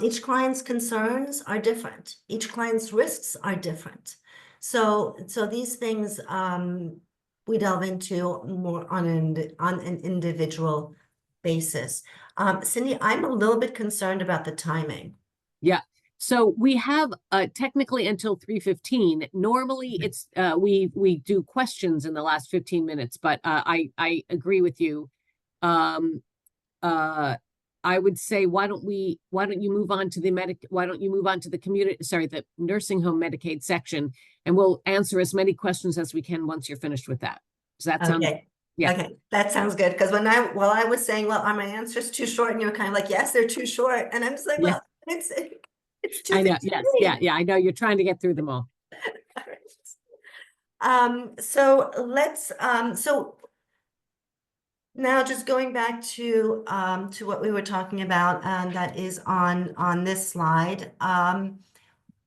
Each client's concerns are different. Each client's risks are different. So these things we delve into more on an individual basis. Cindy, I'm a little bit concerned about the timing. Yeah. So we have technically until 3:15. Normally it's we do questions in the last 15 minutes, but I agree with you. I would say why don't you move on to the the nursing home Medicaid section, and we'll answer as many questions as we can once you're finished with that. Does that sound okay? Yeah. Okay, that sounds good. Because while I was saying, well, are my answers too short? And you were kind of like, yes, they're too short. And I'm just like, Yeah. well, I know, yes, yeah, I know, you're trying to get through them all. So let's, so now just going back to what we were talking about, and that is on this slide.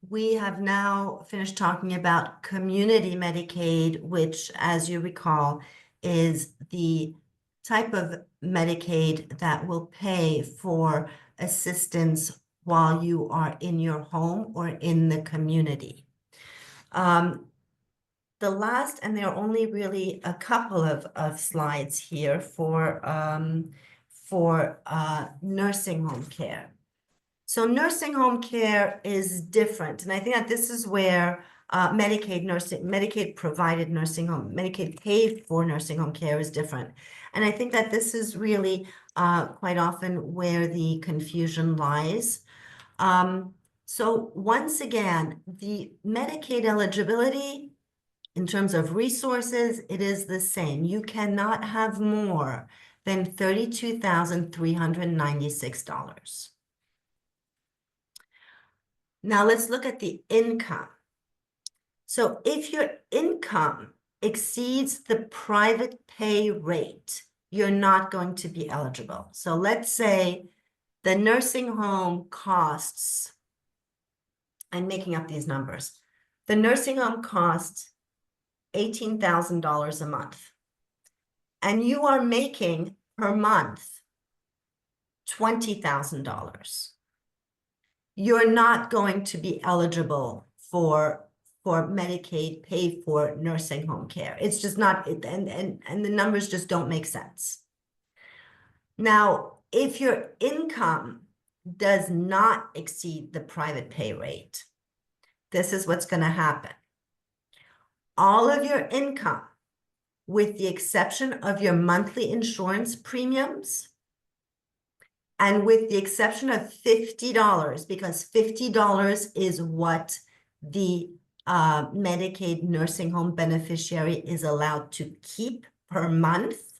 We have now finished talking about community Medicaid, which, as you recall, is the type of Medicaid that will pay for assistance while you are in your home or in the community. The last, and there are only really a couple of slides here for nursing home care. So nursing home care is different, and I think that this is where Medicaid provided nursing home, Medicaid paid for nursing home care is different. And I think that this is really quite often where the confusion lies. So once again, the Medicaid eligibility in terms of resources, it is the same. You cannot have more than $32,396. Now let's look at the income. So if your income exceeds the private pay rate, you're not going to be eligible. So let's say the nursing home costs, I'm making up these numbers, the nursing home costs $18,000 a month, and you are making per month $20,000. You're not going to be eligible for Medicaid paid for nursing home care. It's just not, and the numbers just don't make sense. Now, if your income does not exceed the private pay rate, this is what's going to happen. All of your income, with the exception of your monthly insurance premiums, and with the exception of $50, because $50 is what the Medicaid nursing home beneficiary is allowed to keep per month.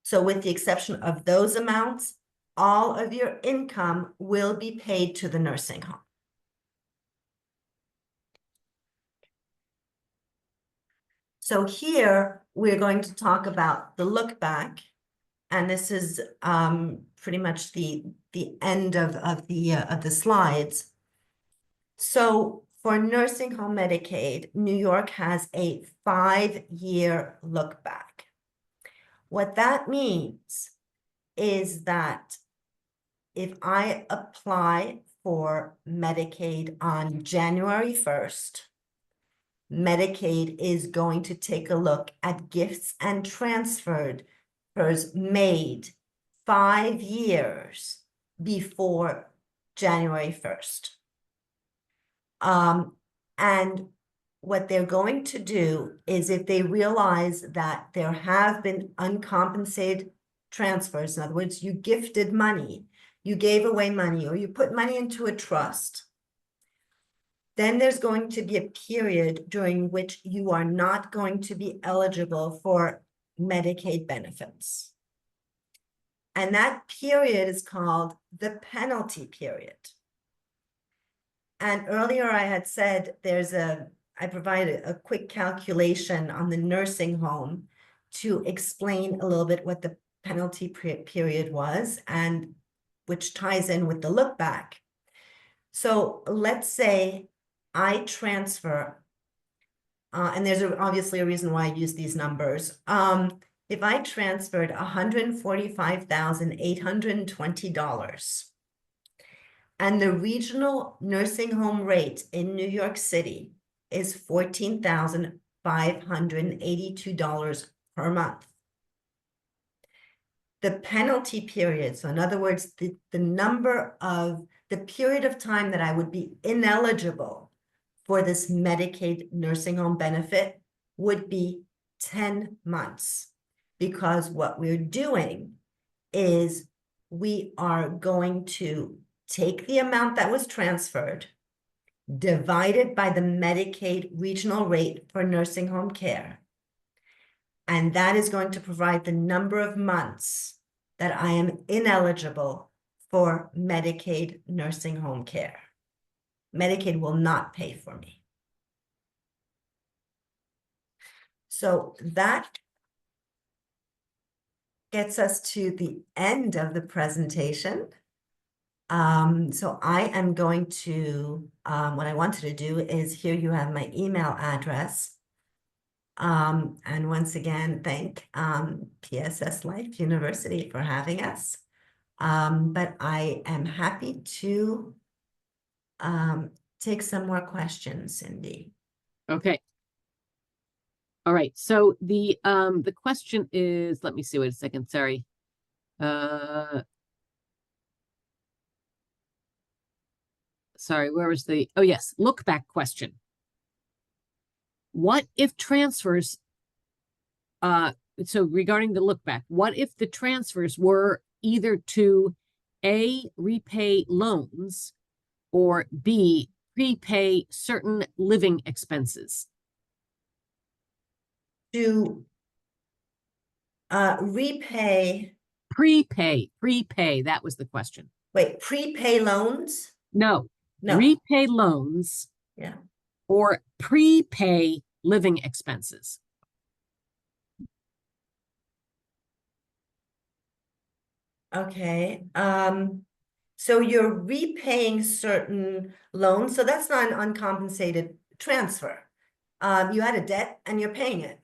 So with the exception of those amounts, all of your income will be paid to the nursing home. So here we're going to talk about the look back, and this is pretty much the end of the slides. So for nursing home Medicaid, New York has a 5-year look back. What that means is that if I apply for Medicaid on January 1st, Medicaid is going to take a look at gifts and transfers made 5 years before January 1st. And what they're going to do is, if they realize that there have been uncompensated transfers, in other words, you gifted money, you gave away money, or you put money into a trust, then there's going to be a period during which you are not going to be eligible for Medicaid benefits. And that period is called the penalty period. And earlier I had said I provided a quick calculation on the nursing home to explain a little bit what the penalty period was, and which ties in with the look back. So let's say I transfer, and there's obviously a reason why I use these numbers. If I transferred $145,820, and the regional nursing home rate in New York City is $14,582 per month, the penalty period, so in other words, the period of time that I would be ineligible for this Medicaid nursing home benefit would be 10 months. Because what we're doing is we are going to take the amount that was transferred, divided by the Medicaid regional rate for nursing home care, and that is going to provide the number of months that I am ineligible for Medicaid nursing home care. Medicaid will not pay for me. So that gets us to the end of the presentation. So I am going to, what I wanted to do is, here you have my email address. And once again, thank PSS Life University for having us. But I am happy to take some more questions, Cindy. Okay. All right. So the question is, let me see, wait a second, sorry. Sorry, where was the, oh yes, look back question. What if transfers, so regarding the look back, what if the transfers were either to A, repay loans, or B, prepay certain living expenses? To repay, Prepay, that was the question. wait, prepay loans? No, No, repay loans yeah. or prepay living expenses. Okay. So you're repaying certain loans, so that's not an uncompensated transfer. You had a debt and you're paying it.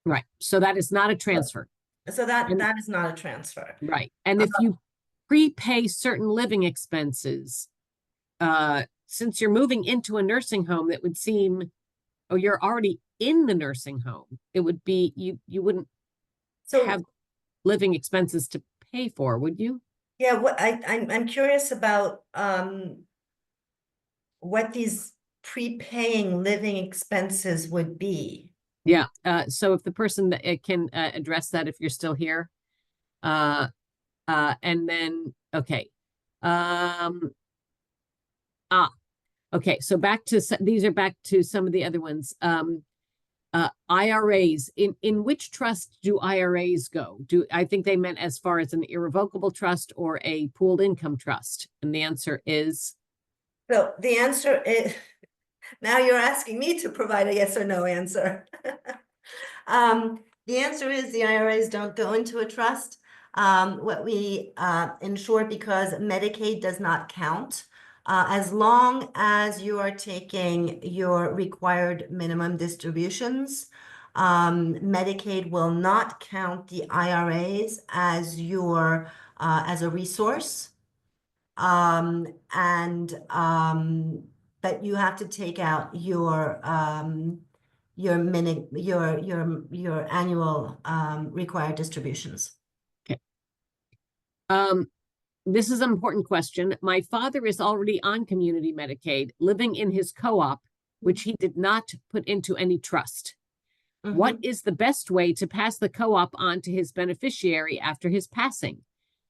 Right. So that is not a transfer. So that And that is not a transfer. right. And if you prepay certain living expenses, since you're moving into a nursing home, that would seem, oh, you're already in the nursing home. It would be you wouldn't So have living expenses to pay for, would you? yeah, what I'm curious about what these prepaying living expenses would be. Yeah. So if the person that can address that, if you're still here, and then okay, okay. So back to these are back to some of the other ones. IRAs. In which trust do IRAs go? Do I think they meant as far as an irrevocable trust or a pooled income trust? And the answer is So the answer is, now you're asking me to provide a yes or no answer. The answer is the IRAs don't go into a trust. What we ensure, because Medicaid does not count, as long as you are taking your required minimum distributions, Medicaid will not count the IRAs as your as a resource. But you have to take out your annual required distributions. okay. This is an important question. My father is already on community Medicaid, living in his co-op, which he did not put into any trust. What is the best way to pass the co-op on to his beneficiary after his passing?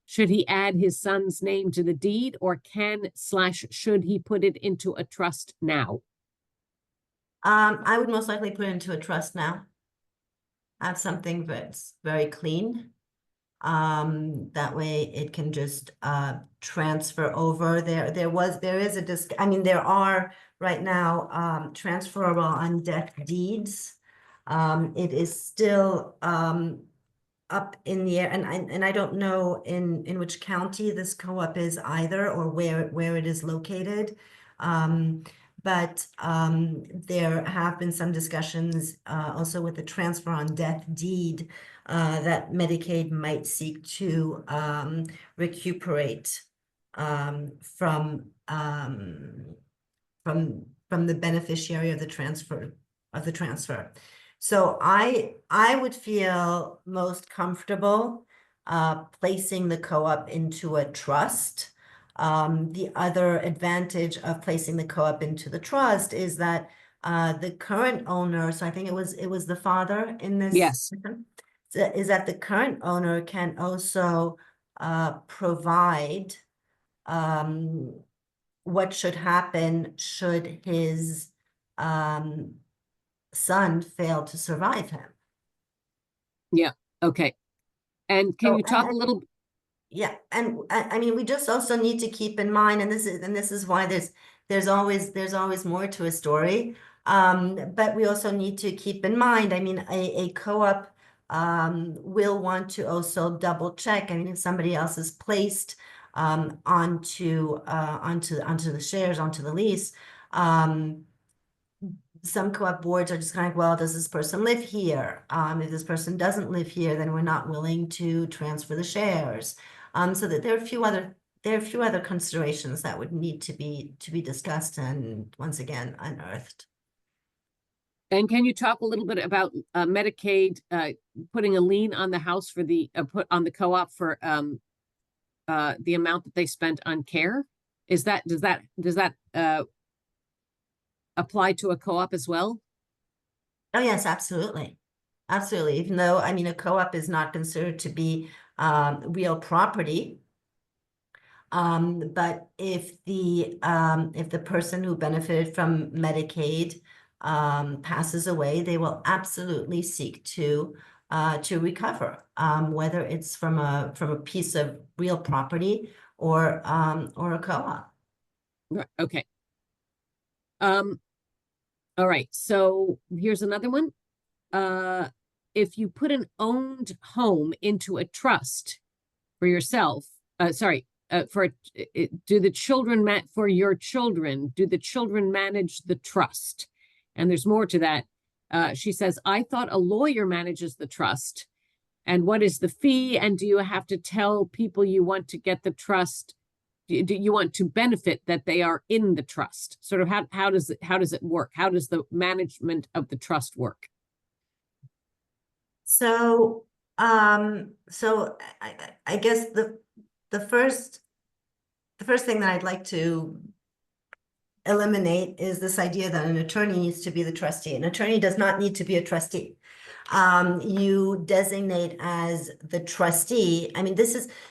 Should he add his son's name to the deed, or should he put it into a trust now? I would most likely put it into a trust now. Have something that's very clean. That way it can just transfer over. There is a I mean, there are right now transferable on death deeds. It is still up in the air, and I don't know in which county this co-op is either, or where it is located. But there have been some discussions also with the transfer on death deed that Medicaid might seek to recuperate from the beneficiary of the transfer. So I would feel most comfortable placing the co-op into a trust. The other advantage of placing the co-op into the trust is that the current owner, so I think it was the father in this. Yes. Is that the current owner can also provide what should happen should his son fail to survive him. Yeah. Okay. And can So, you talk a little? Yeah, and I mean, we just also need to keep in mind, and this is why there's always more to a story. But we also need to keep in mind, I mean, a co-op will want to also double check. I mean, if somebody else is placed onto the shares, onto the lease, some co-op boards are just kind of, well, does this person live here? If this person doesn't live here, then we're not willing to transfer the shares. So that there are a few other considerations that would need to be discussed and once again unearthed. And can you talk a little bit about Medicaid putting a lien on the house for the put on the co-op for the amount that they spent on care? Does that apply to a co-op as well? Oh, yes, absolutely. Absolutely. Even though, I mean, a co-op is not considered to be real property. But if the person who benefited from Medicaid passes away, they will absolutely seek to recover, whether it's from a piece of real property or a co-op. Right, okay. All right, so here's another one. If you put an owned home into a trust for yourself, do the children for your children, do the children manage the trust? And there's more to that. She says, I thought a lawyer manages the trust. And what is the fee? And do you have to tell people you want to get the trust? Do you want to benefit that they are in the trust? Sort of how does it work? How does the management of the trust work? So, I guess the first thing that I'd like to eliminate is this idea that an attorney needs to be the trustee. An attorney does not need to be a trustee. You designate as the trustee. I mean,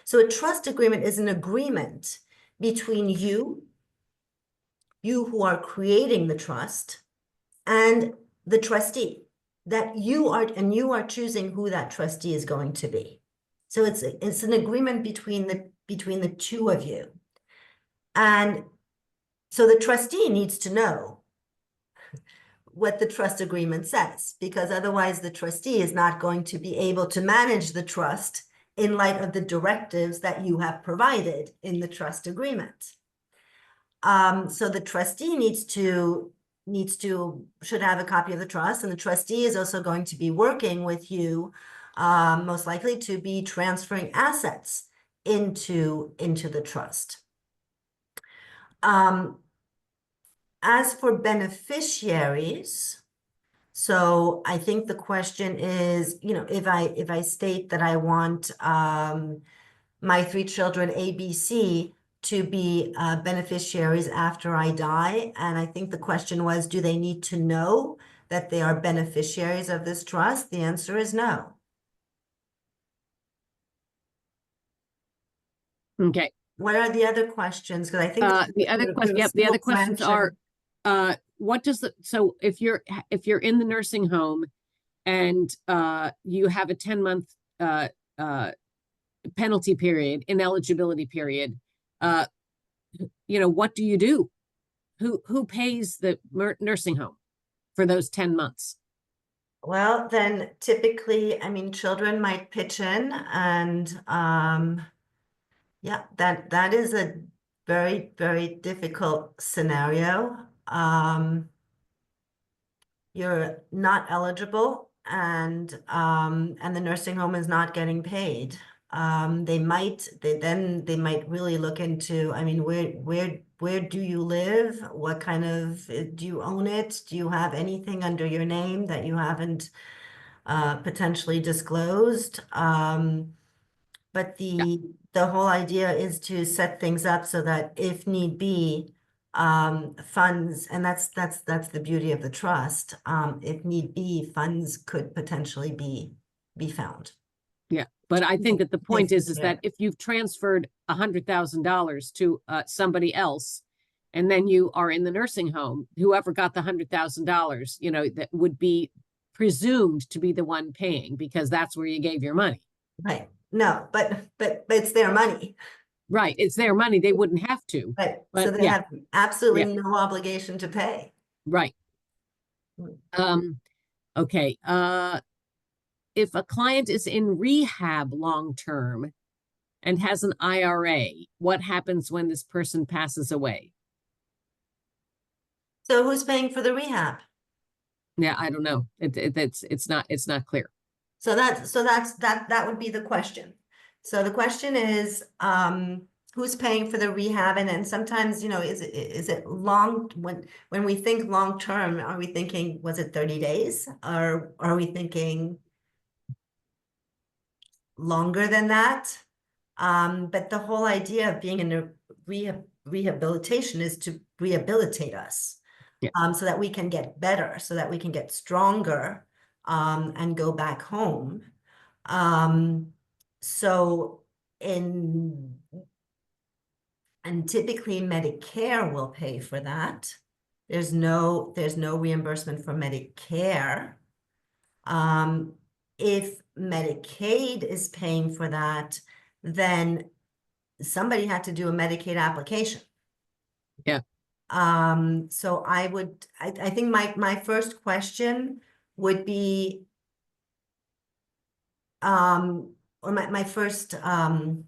so a trust agreement is an agreement between you who are creating the trust, and the trustee, that you are choosing who that trustee is going to be. So it's an agreement between the two of you. And so the trustee needs to know what the trust agreement says, because otherwise the trustee is not going to be able to manage the trust in light of the directives that you have provided in the trust agreement. So the trustee should have a copy of the trust, and the trustee is also going to be working with you, most likely to be transferring assets into the trust. As for beneficiaries, so I think the question is, if I state that I want my 3 children A, B, C to be beneficiaries after I die, and I think the question was, do they need to know that they are beneficiaries of this trust? The answer is no. Okay. What are the other questions? Because I think the other question, yep, the other questions are, what does so if you're in the nursing home and you have a 10-month penalty period, ineligibility period, what do you do? Who pays the nursing home for those 10 months? Well, then typically, I mean, children might pitch in, and yeah, that is a very, very difficult scenario. You're not eligible, and the nursing home is not getting paid. They might really look into, I mean, where do you live? What kind of, do you own it? Do you have anything under your name that you haven't potentially disclosed? But Yeah, the whole idea is to set things up so that if need be, funds, and that's the beauty of the trust. If need be, funds could potentially be found. yeah. But I think that the point is Yeah. that if you've transferred $100,000 to somebody else, and then you are in the nursing home, whoever got the $100,000, that would be presumed to be the one paying, because that's where you gave your money. Right. No, but it's their money, Right, it's their money, they wouldn't have to, right? So but they yeah, have absolutely no obligation to pay. right. Okay, if a client is in rehab long-term and has an IRA, what happens when this person passes away? So who's paying for the rehab? Yeah, I don't know. It's not clear. So that would be the question. So the question is, who's paying for the rehab? And then sometimes, is it long, when we think long term, are we thinking, was it 30 days? Or are we thinking longer than that? But the whole idea of being in a rehabilitation is to rehabilitate us. Yeah. So that we can get better, so that we can get stronger, and go back home. So and typically Medicare will pay for that. There's no reimbursement for Medicare. If Medicaid is paying for that, then somebody had to do a Medicaid application. Yeah. So I think my first question would be, or my first, the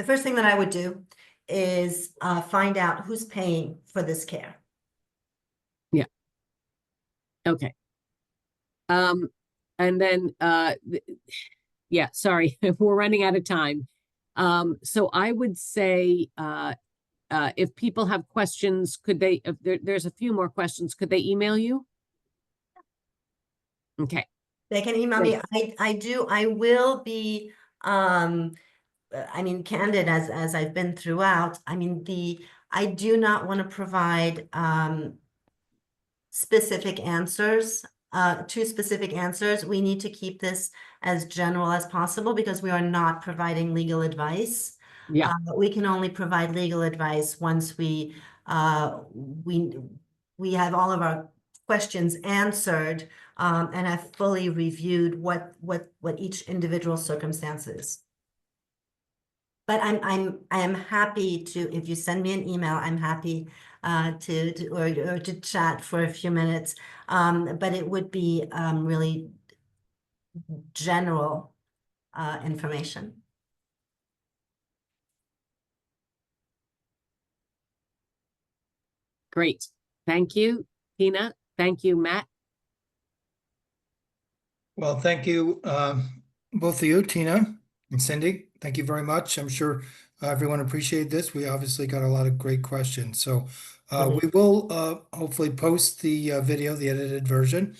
first thing that I would do is find out who's paying for this care. Yeah. Okay. And then yeah, sorry, we're running out of time. So I would say if people have questions, could they, if there's a few more questions, could they email you? Okay. They can email me. I will be, I mean, candid as I've been throughout. I mean, I do not want to provide specific answers, too specific answers. We need to keep this as general as possible because we are not providing legal advice. Yeah. We can only provide legal advice once we have all of our questions answered, and have fully reviewed what each individual circumstance is. But I am happy to, if you send me an email, I'm happy or to chat for a few minutes. But it would be really general information. Great. Thank you, Tina. Thank you, Matt. Well, thank you, both of you, Tina and Cindy. Thank you very much. I'm sure everyone appreciated this. We obviously got a lot of great questions. So we will hopefully post the video, the edited version,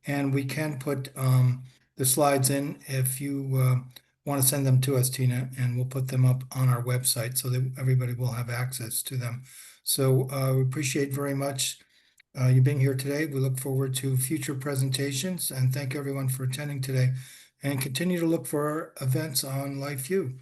and we can put the slides in if you want to send them to us, Tina, and we'll put them up on our website so that everybody will have access to them. So we appreciate very much you being here today. We look forward to future presentations and thank everyone for attending today and continue to look for our events on LiveView.